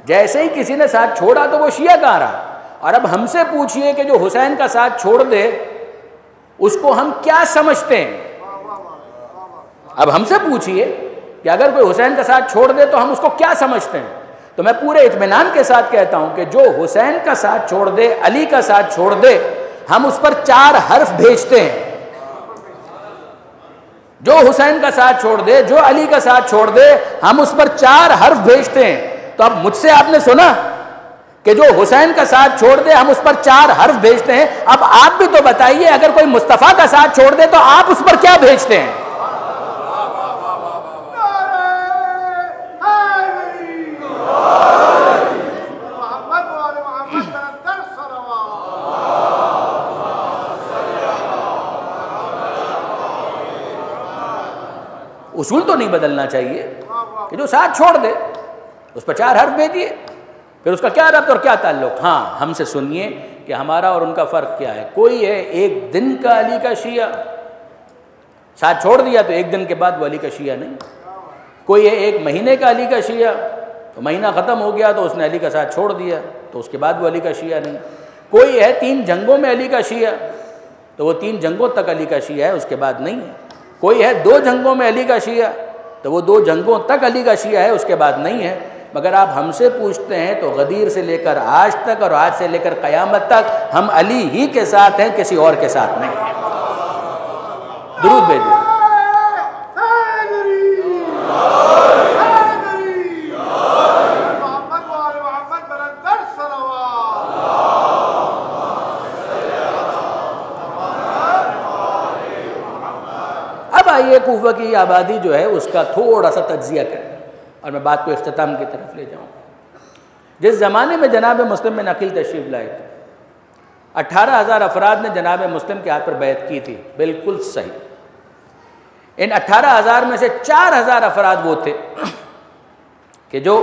جیسے ہی کسی نے ساتھ چھوڑا تو وہ شیعہ کہاں رہا؟ اور اب ہم سے پوچھئے کہ جو حسین کا ساتھ چھوڑ دے اس کو ہم کیا سمجھتے ہیں؟ اب ہم سے پوچھئے کہ اگر کوئی حسین کا ساتھ چھوڑ دے تو ہم اس کو کیا سمجھتے ہیں؟ تو میں پورے اطمینان کے ساتھ کہتا ہوں کہ جو حسین کا ساتھ چھوڑ دے، علی کا ساتھ چھوڑ دے، ہم اس پر 4 حرف بھیجتے ہیں۔ جو حسین کا ساتھ چھوڑ دے، جو علی کا ساتھ چھوڑ دے، ہم اس پر 4 حرف بھیجتے ہیں۔ تو اب مجھ سے آپ نے سنا کہ جو حسین کا ساتھ چھوڑ دے ہم اس پر 4 حرف بھیجتے ہیں۔ اب آپ بھی تو بتائیے اگر کوئی مصطفیٰ کا ساتھ چھوڑ دے تو آپ اس پر کیا بھیجتے ہیں؟ اصول تو نہیں بدلنا چاہیے کہ جو ساتھ چھوڑ دے اس پر 4 حرف بھیجیے، پھر اس کا کیا ربط اور کیا تعلق؟ ہاں ہم سے سنیے کہ ہمارا اور ان کا فرق کیا ہے۔ کوئی ہے ایک دن کا علی کا شیعہ، ساتھ چھوڑ دیا تو ایک دن کے بعد وہ علی کا شیعہ نہیں۔ کوئی ہے ایک مہینے کا علی کا شیعہ، تو مہینہ ختم ہو گیا تو اس نے علی کا ساتھ چھوڑ دیا تو اس کے بعد وہ علی کا شیعہ نہیں۔ کوئی ہے 3 جنگوں میں علی کا شیعہ، تو وہ 3 جنگوں تک علی کا شیعہ ہے، اس کے بعد نہیں ہے۔ کوئی ہے 2 جنگوں میں علی کا شیعہ، تو وہ 2 جنگوں تک علی کا شیعہ ہے، اس کے بعد نہیں ہے۔ مگر آپ ہم سے پوچھتے ہیں تو غدیر سے لے کر آج تک اور آج سے لے کر قیامت تک ہم علی ہی کے ساتھ ہیں، کسی اور کے ساتھ نہیں ہیں۔ درود بھیجیے۔ اب آئیے کوفہ کی آبادی جو ہے اس کا تھوڑا سا تجزیہ کریں اور میں بات کو اختتام کی طرف لے جاؤں۔ جس زمانے میں جناب مسلم میں نقل تشریف لائے تھے، 18,000 افراد نے جناب مسلم کے ہاتھ پر بیعت کی تھی، بالکل صحیح۔ ان 18,000 میں سے 4,000 افراد وہ تھے کہ جو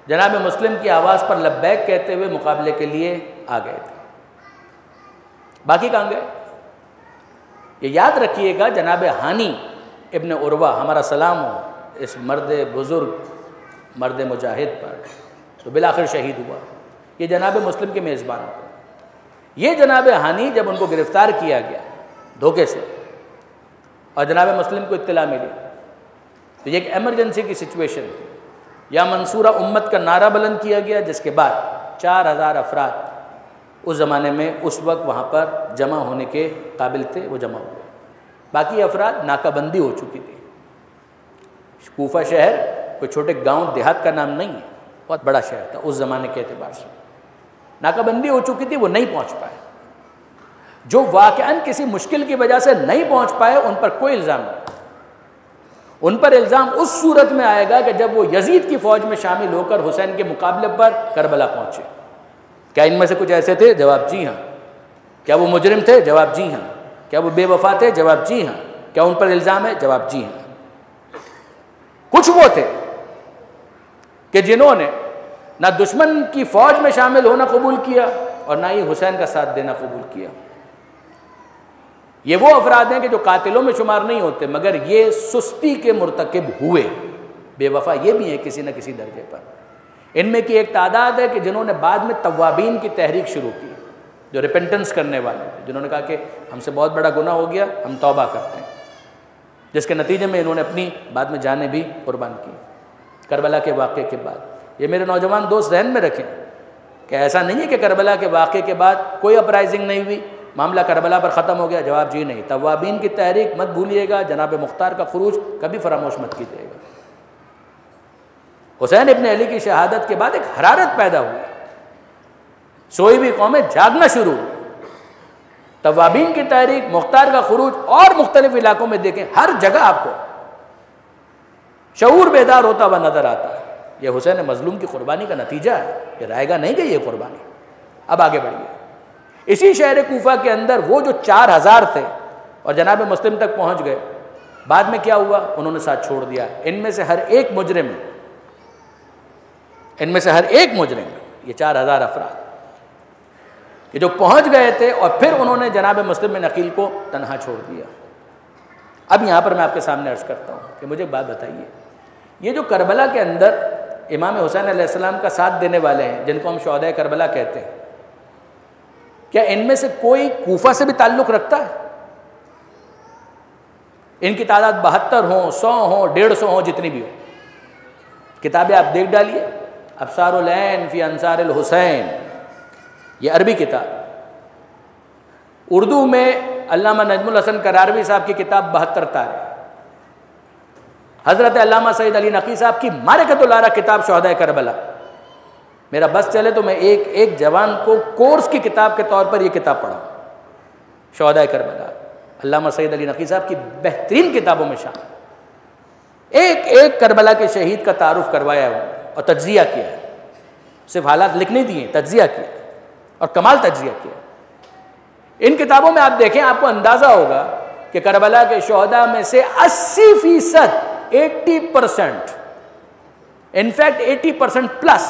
جناب مسلم کی آواز پر لبیک کہتے ہوئے مقابلے کے لیے آ گئے تھے۔ باقی کہاں گئے؟ یہ یاد رکھیے گا، جناب ہانی ابن عروہ، ہمارا سلام ہو اس مرد بزرگ، مرد مجاہد پر، تو بالآخر شہید ہوا۔ یہ جناب مسلم کے میزبان تھے۔ یہ جناب ہانی جب ان کو گرفتار کیا گیا دھوکے سے اور جناب مسلم کو اطلاع ملی تو یہ ایک ایمرجنسی کی سچویشن تھی۔ یا منصورہ امت کا نعرہ بلند کیا گیا، جس کے بعد 4,000 افراد اس زمانے میں اس وقت وہاں پر جمع ہونے کے قابل تھے، وہ جمع ہوئے۔ باقی افراد ناکہ بندی ہو چکی تھی۔ کوفہ شہر کوئی چھوٹے گاؤں دیہات کا نام نہیں ہے، بہت بڑا شہر تھا اس زمانے کے اعتبار سے۔ ناکہ بندی ہو چکی تھی، وہ نہیں پہنچ پائے۔ جو واقعاً کسی مشکل کی وجہ سے نہیں پہنچ پائے ان پر کوئی الزام نہیں۔ ان پر الزام اس صورت میں آئے گا کہ جب وہ یزید کی فوج میں شامل ہو کر حسین کے مقابلے پر کربلا پہنچے۔ کیا ان میں سے کچھ ایسے تھے؟ جواب جی ہاں۔ کیا وہ مجرم تھے؟ جواب جی ہاں۔ کیا وہ بے وفا تھے؟ جواب جی ہاں۔ کیا ان پر الزام ہے؟ جواب جی ہاں۔ کچھ وہ تھے کہ جنہوں نے نہ دشمن کی فوج میں شامل ہونا قبول کیا اور نہ ہی حسین کا ساتھ دینا قبول کیا۔ یہ وہ افراد ہیں کہ جو قاتلوں میں شمار نہیں ہوتے، مگر یہ سستی کے مرتکب ہوئے۔ بے وفا یہ بھی ہیں کسی نہ کسی درجے پر۔ ان میں کی ایک تعداد ہے کہ جنہوں نے بعد میں توابین کی تحریک شروع کی، جو ریپنٹنس کرنے والے تھے، جنہوں نے کہا کہ ہم سے بہت بڑا گناہ ہو گیا، ہم توبہ کرتے ہیں، جس کے نتیجے میں انہوں نے اپنی بعد میں جانیں بھی قربان کی کربلا کے واقعے کے بعد۔ یہ میرے نوجوان دوست ذہن میں رکھیں کہ ایسا نہیں ہے کہ کربلا کے واقعے کے بعد کوئی اپرائزنگ نہیں ہوئی، معاملہ کربلا پر ختم ہو گیا۔ جواب جی نہیں۔ توابین کی تحریک مت بھولیے گا، جناب مختار کا خروج کبھی فراموش مت کیجیے گا۔ حسین ابن علی کی شہادت کے بعد ایک حرارت پیدا ہوئی، سوئی ہوئی قومیں جاگنا شروع ہوئی۔ توابین کی تحریک، مختار کا خروج، اور مختلف علاقوں میں دیکھیں ہر جگہ آپ کو شعور بیدار ہوتا ہوا نظر آتا ہے۔ یہ حسین مظلوم کی قربانی کا نتیجہ ہے، یہ رائے گاہ نہیں گئی یہ قربانی۔ اب آگے بڑھیے، اسی شہر کوفہ کے اندر وہ جو 4000 تھے اور جناب مسلم تک پہنچ گئے، بعد میں کیا ہوا؟ انہوں نے ساتھ چھوڑ دیا۔ ان میں سے ہر ایک مجرم، یہ 4000 افراد کہ جو پہنچ گئے تھے، اور پھر انہوں نے جناب مسلم بن عقیل کو تنہا چھوڑ دیا۔ اب یہاں پر میں آپ کے سامنے عرض کرتا ہوں کہ مجھے ایک بات بتائیے، یہ جو کربلا کے اندر امام حسین علیہ السلام کا ساتھ دینے والے ہیں، جن کو ہم شہدائے کربلا کہتے ہیں، کیا ان میں سے کوئی کوفہ سے بھی تعلق رکھتا ہے؟ ان کی تعداد 72 ہوں، 100 ہوں، 150 ہوں، جتنی بھی ہو، کتابیں آپ دیکھ ڈالیے، ابصار العین فی انصار الحسین، یہ عربی کتاب۔ اردو میں علامہ نجم الحسن کراروی صاحب کی کتاب 72 تارے، حضرت علامہ سید علی نقی صاحب کی معرکۃ العراء کتاب شہدائے کربلا۔ میرا بس چلے تو میں ایک جوان کو کورس کی کتاب کے طور پر یہ کتاب پڑھا، شہدائے کربلا، علامہ سید علی نقی صاحب کی بہترین کتابوں میں شامل۔ ایک کربلا کے شہید کا تعارف کروایا ہے اور تجزیہ کیا ہے، صرف حالات لکھ نہیں دیے، تجزیہ کیا اور کمال تجزیہ کیا۔ ان کتابوں میں آپ دیکھیں، آپ کو اندازہ ہوگا کہ کربلا کے شہداء میں سے 80%، 80%، انفیکٹ 80% پلس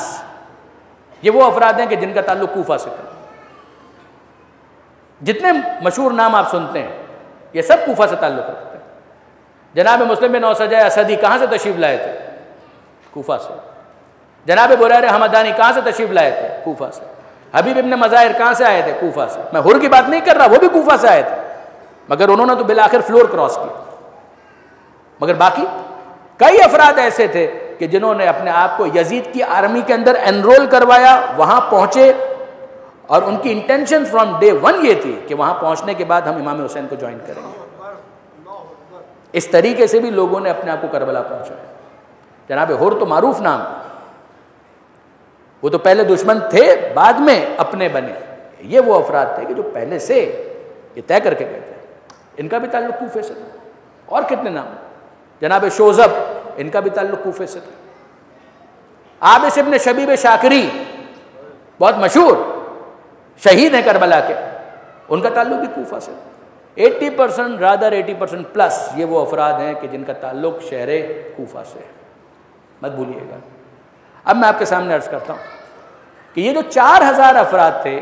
یہ وہ افراد ہیں کہ جن کا تعلق کوفہ سے تھا۔ جتنے مشہور نام آپ سنتے ہیں یہ سب کوفہ سے تعلق رکھتے ہیں۔ جناب مسلم بن اوسجہ اسدی کہاں سے تشریف لائے تھے؟ کوفہ سے۔ جناب بریر حمدانی کہاں سے تشریف لائے تھے؟ کوفہ سے۔ حبیب ابن مظاہر کہاں سے آئے تھے؟ کوفہ سے۔ میں ہر کی بات نہیں کر رہا، وہ بھی کوفہ سے آئے تھے، مگر انہوں نے تو بالآخر فلور کراس کیا۔ مگر باقی کئی افراد ایسے تھے کہ جنہوں نے اپنے آپ کو یزید کی آرمی کے اندر انرول کروایا، وہاں پہنچے، اور ان کی انٹینشن فرام ڈے 1 یہ تھی کہ وہاں پہنچنے کے بعد ہم امام حسین کو جوائن کریں گے۔ اس طریقے سے بھی لوگوں نے اپنے آپ کو کربلا پہنچایا۔ جناب ہر تو معروف نام، وہ تو پہلے دشمن تھے، بعد میں اپنے بنے۔ یہ وہ افراد تھے کہ جو پہلے سے یہ طے کر کے گئے تھے۔ ان کا بھی تعلق کوفے سے تھا۔ اور کتنے نام، جناب شوذب، ان کا بھی تعلق کوفے سے تھا۔ عابس ابن شبیب شاکری بہت مشہور شہید ہیں کربلا کے، ان کا تعلق بھی کوفہ سے۔ 80% رادر 80% پلس یہ وہ افراد ہیں کہ جن کا تعلق شہر کوفہ سے ہے، مت بھولیے گا۔ اب میں آپ کے سامنے عرض کرتا ہوں کہ یہ جو 4000 افراد تھے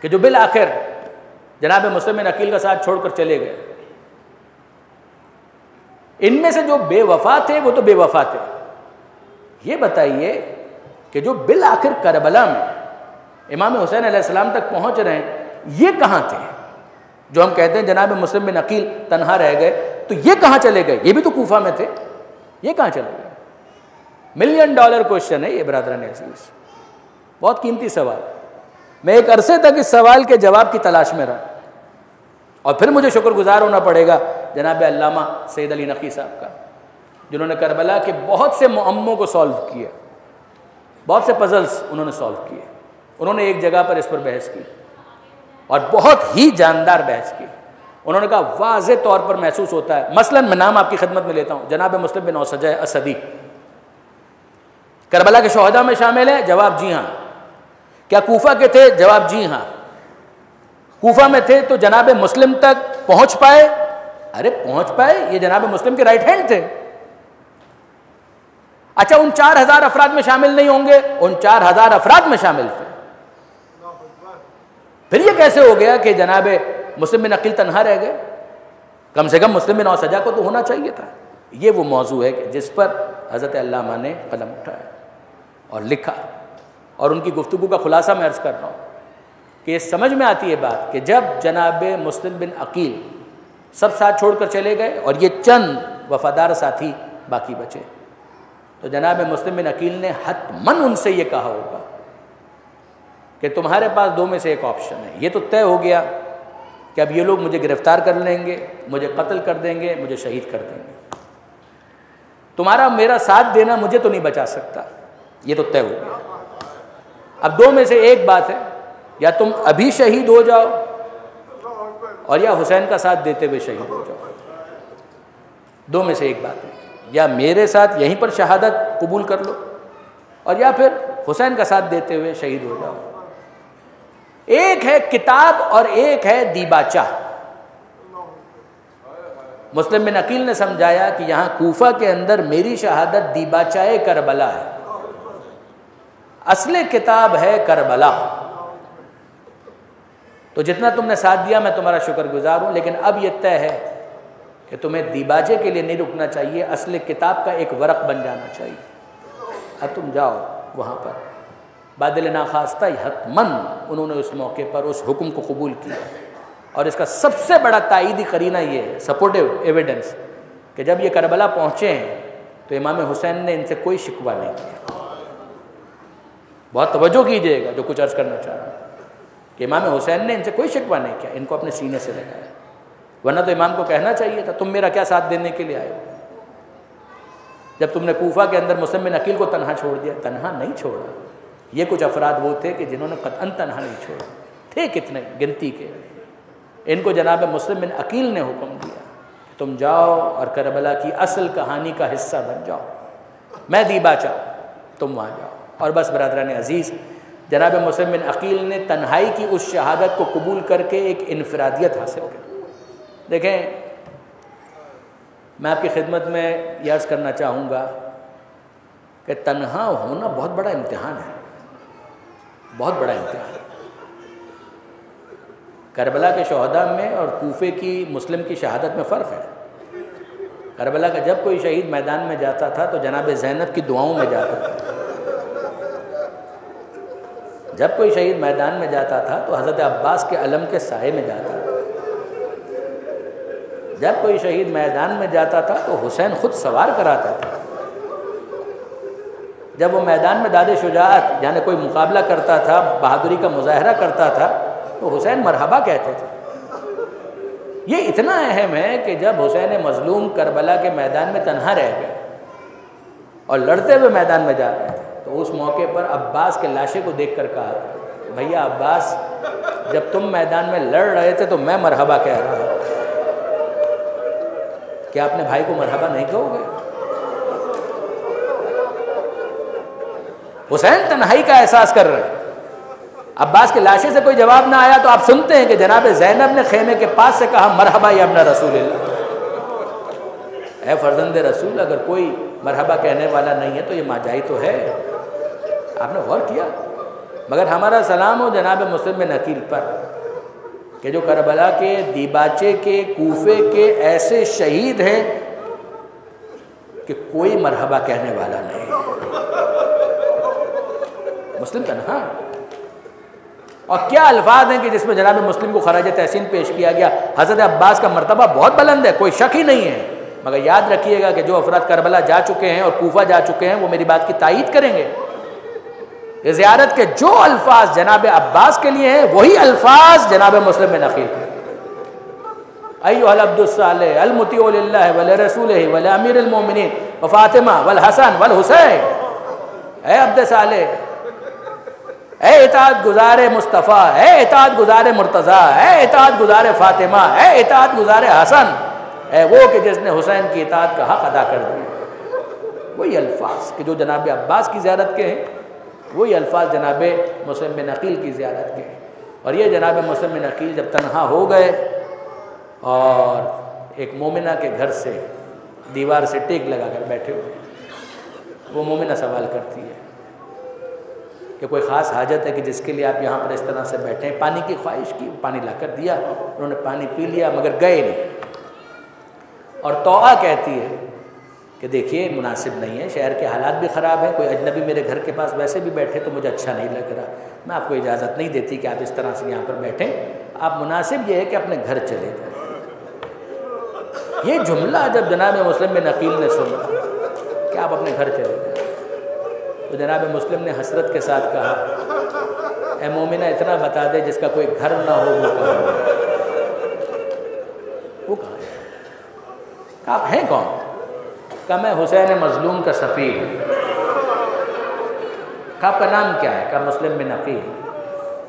کہ جو بالآخر جناب مسلم بن عقیل کا ساتھ چھوڑ کر چلے گئے، ان میں سے جو بے وفا تھے وہ تو بے وفا تھے۔ یہ بتائیے کہ جو بالآخر کربلا میں امام حسین علیہ السلام تک پہنچ رہے ہیں، یہ کہاں تھے؟ جو ہم کہتے ہیں جناب مسلم بن عقیل تنہا رہ گئے، تو یہ کہاں چلے گئے؟ یہ بھی تو کوفہ میں تھے، یہ کہاں چلے گئے؟ $1 ملین کوشچن ہے یہ برادران عزیز، بہت قیمتی سوال۔ میں ایک عرصے تک اس سوال کے جواب کی تلاش میں رہا، اور پھر مجھے شکر گزار ہونا پڑے گا جناب علامہ سید علی نقی صاحب کا، جنہوں نے کربلا کے بہت سے معموں کو سالو کیا، بہت سے پزلز انہوں نے سالو کیے۔ انہوں نے ایک جگہ پر اس پر بحث کی اور بہت ہی جاندار بحث کی۔ انہوں نے کہا واضح طور پر محسوس ہوتا ہے، مثلا میں نام آپ کی خدمت میں لیتا ہوں، جناب مسلم بن اوسجہ اسدی کربلا کے شہداء میں شامل ہیں؟ جواب جی ہاں۔ کیا کوفہ کے تھے؟ جواب جی ہاں۔ کوفہ میں تھے تو جناب مسلم تک پہنچ پائے؟ ارے پہنچ پائے، یہ جناب مسلم کے رائٹ ہینڈ تھے۔ اچھا ان 4000 افراد میں شامل نہیں ہوں گے؟ ان 4000 افراد میں شامل تھے۔ پھر یہ کیسے ہو گیا کہ جناب مسلم بن عقیل تنہا رہ گئے؟ کم سے کم مسلم بن اوسجہ کو تو ہونا چاہیے تھا۔ یہ وہ موضوع ہے کہ جس پر حضرت علامہ نے قلم اٹھایا اور لکھا، اور ان کی گفتگو کا خلاصہ میں عرض کر رہا ہوں کہ یہ سمجھ میں آتی ہے بات کہ جب جناب مسلم بن عقیل سب ساتھ چھوڑ کر چلے گئے اور یہ چند وفادار ساتھی باقی بچے، تو جناب مسلم بن عقیل نے حتماً ان سے یہ کہا ہوگا کہ تمہارے پاس 2 میں سے ایک آپشن ہے۔ یہ تو طے ہو گیا کہ اب یہ لوگ مجھے گرفتار کر لیں گے، مجھے قتل کر دیں گے، مجھے شہید کر دیں گے۔ تمہارا میرا ساتھ دینا مجھے تو نہیں بچا سکتا، یہ تو طے ہو گیا۔ اب دو میں سے ایک بات ہے، یا تم ابھی شہید ہو جاؤ اور یا حسین کا ساتھ دیتے ہوئے شہید ہو جاؤ، دو میں سے ایک بات ہے، یا میرے ساتھ یہیں پر شہادت قبول کر لو اور یا پھر حسین کا ساتھ دیتے ہوئے شہید ہو جاؤ۔ ایک ہے کتاب اور ایک ہے دیباچہ۔ مسلم بن عقیل نے سمجھایا کہ یہاں کوفہ کے اندر میری شہادت دیباچہ کربلا ہے، اصل کتاب ہے کربلا۔ تو جتنا تم نے ساتھ دیا میں تمہارا شکر گزار ہوں، لیکن اب یہ طے ہے کہ تمہیں دیباچے کے لیے نہیں رکنا چاہیے، اصل کتاب کا ایک ورق بن جانا چاہیے۔ اب تم جاؤ وہاں پر۔ بادل ناخواستہ حتماً انہوں نے اس موقع پر اس حکم کو قبول کیا، اور اس کا سب سے بڑا تائیدی قرینہ یہ ہے، سپورٹیو ایویڈنس، کہ جب یہ کربلا پہنچے ہیں تو امام حسین نے ان سے کوئی شکوہ نہیں کیا۔ بہت توجہ کیجئے گا جو کچھ عرض کرنا چاہ رہا ہوں، کہ امام حسین نے ان سے کوئی شکوہ نہیں کیا، ان کو اپنے سینے سے لگایا، ورنہ تو امام کو کہنا چاہیے تھا تم میرا کیا ساتھ دینے کے لیے آئے ہو؟ جب تم نے کوفہ کے اندر مسلم بن عقیل کو تنہا چھوڑ دیا، تنہا نہیں چھوڑا، یہ کچھ افراد وہ تھے کہ جنہوں نے قطعاً تنہا نہیں چھوڑا، تھے کتنے گنتی کے، ان کو جناب مسلم بن عقیل نے حکم دیا کہ تم جاؤ اور کربلا کی اصل کہانی کا حصہ بن جاؤ، میں دیباچہ، تم وہاں جاؤ۔ اور بس برادران عزیز، جناب مسلم بن عقیل نے تنہائی کی اس شہادت کو قبول کر کے ایک انفرادیت حاصل کی۔ دیکھیں، میں آپ کی خدمت میں یہ عرض کرنا چاہوں گا کہ تنہا ہونا بہت بڑا امتحان ہے، بہت بڑا امتحان ہے۔ کربلا کے شہداء میں اور کوفے کی مسلم کی شہادت میں فرق ہے۔ کربلا کا جب کوئی شہید میدان میں جاتا تھا تو جناب زینب کی دعاؤں میں جاتا تھا، جب کوئی شہید میدان میں جاتا تھا تو حضرت عباس کے علم کے سائے میں جاتا تھا، جب کوئی شہید میدان میں جاتا تھا تو حسین خود سوار کراتا تھا، جب وہ میدان میں داد شجاعت یعنی کوئی مقابلہ کرتا تھا، بہادری کا مظاہرہ کرتا تھا تو حسین مرحبا کہتے تھے۔ یہ اتنا اہم ہے کہ جب حسین مظلوم کربلا کے میدان میں تنہا رہ گئے اور لڑتے ہوئے میدان میں جا رہے تھے تو اس موقع پر عباس کے لاشے کو دیکھ کر کہا، بھیا عباس، جب تم میدان میں لڑ رہے تھے تو میں مرحبا کہہ رہا ہوں، کیا اپنے بھائی کو مرحبا نہیں کہو گے؟ حسین تنہائی کا احساس کر رہے ہیں۔ عباس کے لاشے سے کوئی جواب نہ آیا تو آپ سنتے ہیں کہ جناب زینب نے خیمے کے پاس سے کہا، مرحبا یا ابن رسول اللہ، اے فرزند رسول، اگر کوئی مرحبا کہنے والا نہیں ہے تو یہ ماجائی تو ہے۔ آپ نے غور کیا؟ مگر ہمارا سلام ہو جناب مسلم بن عقیل پر کہ جو کربلا کے دیباچے کے کوفے کے ایسے شہید ہیں کہ کوئی مرحبا کہنے والا نہیں، مسلم تنہا۔ اور کیا الفاظ ہیں کہ جس میں جناب مسلم کو خراج تحسین پیش کیا گیا۔ حضرت عباس کا مرتبہ بہت بلند ہے، کوئی شک ہی نہیں ہے، مگر یاد رکھیے گا کہ جو افراد کربلا جا چکے ہیں اور کوفہ جا چکے ہیں وہ میری بات کی تائید کریں گے۔ یہ زیارت کے جو الفاظ جناب عباس کے لیے ہیں وہی الفاظ جناب مسلم بن عقیل کے ایھا العبد الصالح المطیع للہ ولرسولہ ولامیر المومنین وفاطمہ والحسن والحسین، اے عبد صالح، اے اطاعت گزار مصطفیٰ، اے اطاعت گزار مرتضیٰ، اے اطاعت گزار فاطمہ، اے اطاعت گزار حسن، اے وہ کہ جس نے حسین کی اطاعت کا حق ادا کر دیا۔ وہی الفاظ کہ جو جناب عباس کی زیارت کے ہیں، وہی الفاظ جناب مسلم بن عقیل کی زیارت کے ہیں۔ اور یہ جناب مسلم بن عقیل جب تنہا ہو گئے اور ایک مومنہ کے گھر سے دیوار سے ٹیک لگا کر بیٹھے ہوئے، وہ مومنہ سوال کرتی ہے کہ کوئی خاص حاجت ہے کہ جس کے لیے آپ یہاں پر اس طرح سے بیٹھے ہیں؟ پانی کی خواہش کی، پانی لا کر دیا، انہوں نے پانی پی لیا مگر گئے نہیں۔ اور توعہ کہتی ہے کہ دیکھیے مناسب نہیں ہے، شہر کے حالات بھی خراب ہیں، کوئی اجنبی میرے گھر کے پاس ویسے بھی بیٹھے تو مجھے اچھا نہیں لگ رہا، میں آپ کو اجازت نہیں دیتی کہ آپ اس طرح سے یہاں پر بیٹھیں، آپ مناسب یہ ہے کہ اپنے گھر چلے جائیں۔ یہ جملہ جب جناب مسلم بن عقیل نے سنا کہ آپ اپنے گھر چلے جائیں تو جناب مسلم نے حسرت کے ساتھ کہا، اے مومنہ اتنا بتا دے جس کا کوئی گھر نہ ہو وہ کہاں ہے؟ وہ کہاں ہے؟ آپ ہیں کون؟ کہا میں حسین مظلوم کا سفیر ہوں۔ کہا آپ کا نام کیا ہے؟ کہا مسلم بن عقیل۔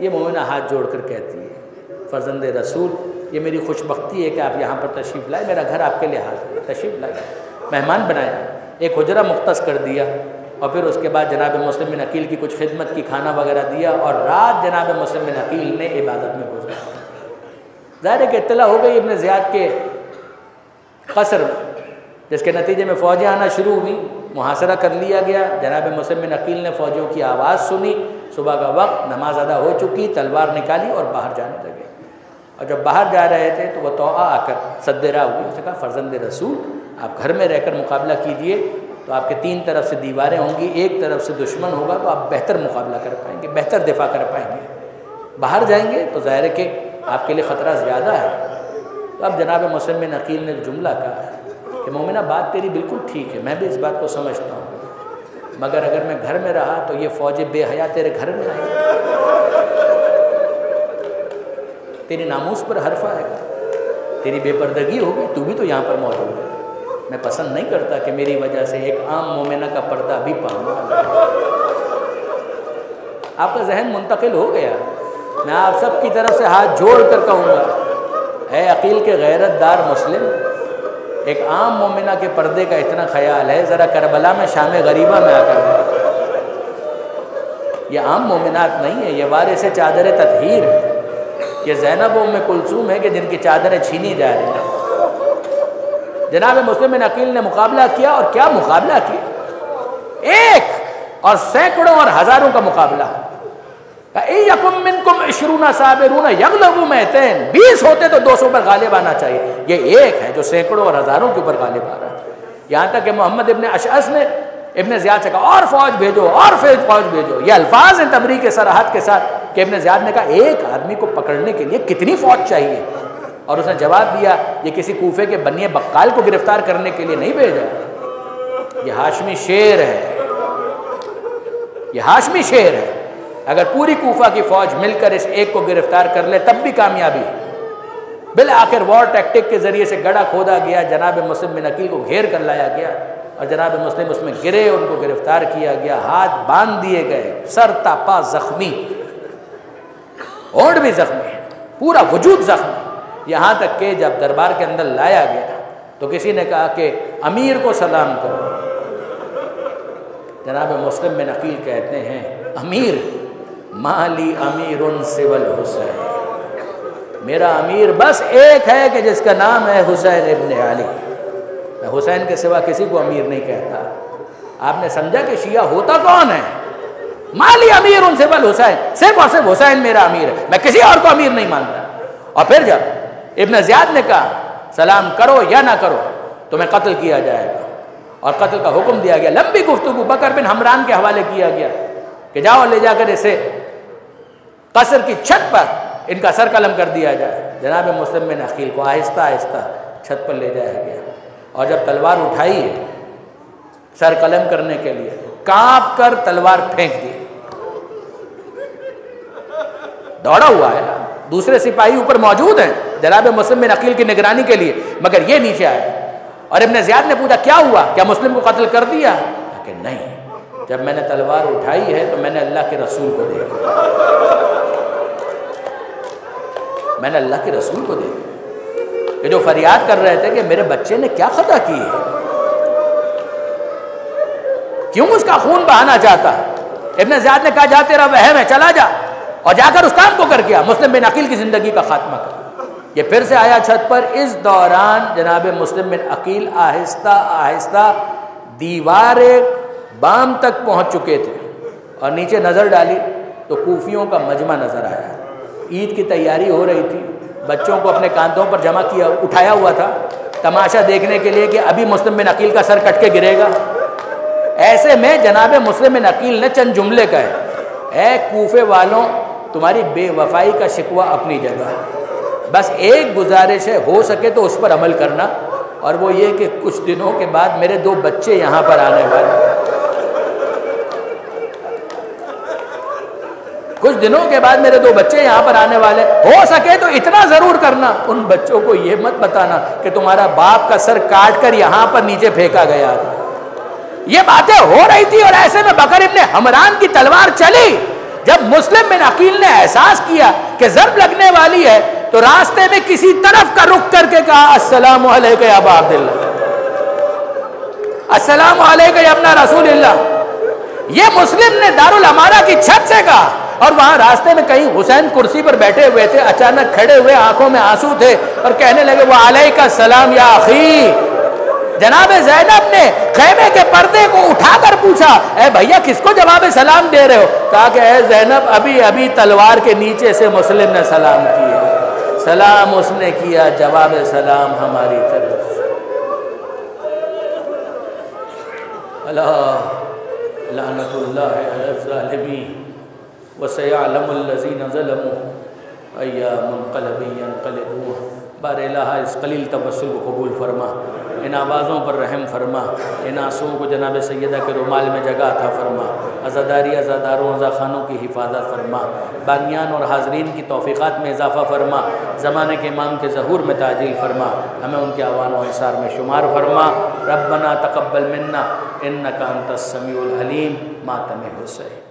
یہ مومنہ ہاتھ جوڑ کر کہتی ہے فرزند رسول یہ میری خوش بختی ہے کہ آپ یہاں پر تشریف لائے، میرا گھر آپ کے لیے حاضر ہے، تشریف لائے۔ مہمان بنایا، ایک حجرہ مختص کر دیا، اور پھر اس کے بعد جناب مسلم بن عقیل کی کچھ خدمت کی، کھانا وغیرہ دیا، اور رات جناب مسلم بن عقیل نے عبادت میں گزارا۔ ظاہر ہے کہ اطلاع ہو گئی ابن زیاد کے قصر میں، جس کے نتیجے میں فوجیں آنا شروع ہوئی، محاصرہ کر لیا گیا۔ جناب مسلم بن عقیل نے فوجیوں کی آواز سنی، صبح کا وقت، نماز ادا ہو چکی، تلوار نکالی اور باہر جانے لگے۔ اور جب باہر جا رہے تھے تو وہ توعہ آ کر سد راہ ہوئی، اس نے کہا فرزند رسول آپ گھر میں رہ کر مقابلہ کیجئے تو آپ کے تین طرف سے دیواریں ہوں گی، ایک طرف سے دشمن ہوگا تو آپ بہتر مقابلہ کر پائیں گے، بہتر دفاع کر پائیں گے۔ باہر جائیں گے تو ظاہر ہے کہ آپ کے لیے خطرہ زیادہ ہے۔ تو اب جناب مسلم بن عقیل نے جملہ کہا ہے کہ مومنہ بات تیری بالکل ٹھیک ہے، میں بھی اس بات کو سمجھتا ہوں، مگر اگر میں گھر میں رہا تو یہ فوجیں بے حیا تیرے گھر میں آئیں گی، تیری ناموس پر حرف آئے گا، تیری بے پردگی ہوگی، تو بھی تو یہاں پر موجود ہے۔ میں پسند نہیں کرتا کہ میری وجہ سے ایک عام مومنہ کا پردہ بھی پاؤں۔ آپ کا ذہن منتقل ہو گیا۔ میں آپ سب کی طرف سے ہاتھ جوڑ کر کہوں گا، اے عقیل کے غیرت دار مسلم، ایک عام مومنہ کے پردے کا اتنا خیال ہے، ذرا کربلا میں شام غریبہ میں آ کر یہ عام مومنات نہیں ہے، یہ وارث چادر تطہیر ہے، یہ زینب و ام کلثوم ہے کہ جن کی چادریں چھینی جا رہی ہیں۔ جناب مسلم بن عقیل نے مقابلہ کیا، اور کیا مقابلہ کیا، ایک اور سینکڑوں اور ہزاروں کا مقابلہ۔ یکم منکم 20 صابرون یغلبوا 200، 20 ہوتے تو 200 پر غالب آنا چاہیے، یہ ایک ہے جو سینکڑوں اور ہزاروں کے اوپر غالب آ رہا ہے۔ یہاں تک کہ محمد ابن اشعث نے ابن زیاد سے کہا اور فوج بھیجو، اور فوج بھیجو، یہ الفاظ ہیں تبریک صراحت کے ساتھ کہ ابن زیاد نے کہا ایک آدمی کو پکڑنے کے لیے کتنی فوج چاہیے، اور اس نے جواب دیا یہ کسی کوفے کے بنی بقال کو گرفتار کرنے کے لیے نہیں بھیجا، یہ ہاشمی شیر ہے، یہ ہاشمی شیر ہے، اگر پوری کوفہ کی فوج مل کر اس ایک کو گرفتار کر لے تب بھی کامیابی۔ بالآخر وار ٹیکٹک کے ذریعے سے گڑھا کھودا گیا، جناب مسلم بن عقیل کو گھیر کر لایا گیا، اور جناب مسلم اس میں گرے، ان کو گرفتار کیا گیا، ہاتھ باندھ دیے گئے، سر تا پا زخمی، ہونٹ بھی زخمی، پورا وجود زخمی، یہاں تک کہ جب دربار کے اندر لایا گیا تو کسی نے کہا کہ امیر کو سلام کرو۔ جناب مسلم بن عقیل کہتے ہیں امیر مالی امیر سوى الحسین، میرا امیر بس ایک ہے کہ جس کا نام ہے حسین ابن علی، میں حسین کے سوا کسی کو امیر نہیں کہتا۔ آپ نے سمجھا کہ شیعہ ہوتا کون ہے؟ مالی امیر سوى الحسین، صرف اور صرف حسین میرا امیر ہے، میں کسی اور کو امیر نہیں مانتا۔ اور پھر جب ابن زیاد نے کہا سلام کرو یا نہ کرو تمہیں قتل کیا جائے گا، اور قتل کا حکم دیا گیا، لمبی گفتگو بکر بن حمران کے حوالے کیا گیا کہ جاؤ لے جا کر اسے قصر کی چھت پر ان کا سر قلم کر دیا جائے۔ جناب مسلم بن عقیل کو آہستہ آہستہ چھت پر لے جایا گیا، اور جب تلوار اٹھائی ہے سر قلم کرنے کے لیے کانپ کر تلوار پھینک دی، دوڑا ہوا ہے، دوسرے سپاہی اوپر موجود ہیں جناب مسلم بن عقیل کی نگرانی کے لیے، مگر یہ نیچے آئے، اور ابن زیاد نے پوچھا کیا ہوا، کیا مسلم کو قتل کر دیا؟ کہ نہیں، جب میں نے تلوار اٹھائی ہے تو میں نے اللہ کے رسول کو دیکھا، میں نے اللہ کے رسول کو دیکھا کہ جو فریاد کر رہے تھے کہ میرے بچے نے کیا خطا کی ہے، کیوں اس کا خون بہانا چاہتا ہے؟ ابن زیاد نے کہا جا تیرا وہم ہے، چلا جا، اور جا کر اس کام کو کر گیا، مسلم بن عقیل کی زندگی کا خاتمہ کر۔ یہ پھر سے آیا چھت پر، اس دوران جناب مسلم بن عقیل آہستہ آہستہ دیوار بام تک پہنچ چکے تھے، اور نیچے نظر ڈالی تو کوفیوں کا مجمع نظر آیا، عید کی تیاری ہو رہی تھی، بچوں کو اپنے کاندھوں پر جمع کیا اٹھایا ہوا تھا تماشا دیکھنے کے لیے کہ ابھی مسلم بن عقیل کا سر کٹ کے گرے گا۔ ایسے میں جناب مسلم بن عقیل نے چند جملے کہے، اے کوفے والوں تمہاری بے وفائی کا شکوہ اپنی جگہ، بس ایک گزارش ہے، ہو سکے تو اس پر عمل کرنا، اور وہ یہ کہ کچھ دنوں کے بعد میرے 2 بچے یہاں پر آنے والے۔ کچھ دنوں کے بعد میرے 2 بچے یہاں پر آنے والے، ہو سکے تو اتنا ضرور کرنا، ان بچوں کو یہ مت بتانا کہ تمہارا باپ کا سر کاٹ کر یہاں پر نیچے پھینکا گیا تھا۔ یہ باتیں ہو رہی تھی اور ایسے میں بکر ابن حمران کی تلوار چلی۔ جب مسلم بن عقیل نے احساس کیا کہ ضرب لگنے والی ہے تو راستے میں کسی طرف کا رخ کر کے کہا السلام علیکم یا ابا عبداللہ، السلام علیکم یا ابن رسول اللہ۔ یہ مسلم نے دارالامارہ کی چھت سے کہا، اور وہاں راستے میں کہیں حسین کرسی پر بیٹھے ہوئے تھے، اچانک کھڑے ہوئے، آنکھوں میں آنسو تھے اور کہنے لگے وعلیکم السلام یا اخی۔ جناب زینب نے خیمے کے پردے کو اٹھا کر پوچھا اے بھیا کس کو جواب سلام دے رہے ہو؟ کہا کہ اے زینب ابھی ابھی تلوار کے نیچے سے مسلم نے سلام کیا، سلام اس نے کیا، جواب سلام ہماری طرف سے۔ اللہ لعنت اللہ علی الظالمین وسیعلم الذین ظلموا ای منقلب ینقلبون۔ بار الہ اس قلیل تبسل کو قبول فرما، ان آوازوں پر رحم فرما، ان آنسوؤں کو جناب سیدہ کے رومال میں جگہ عطا فرما، عزاداری عزاداروں عزاخانوں کی حفاظت فرما، بانیان اور حاضرین کی توفیقات میں اضافہ فرما، زمانے کے امام کے ظہور میں تعجیل فرما، ہمیں ان کے اعوان و انصار میں شمار فرما۔ ربنا تقبل منا انک انت السمیع العلیم، ماتم حسین۔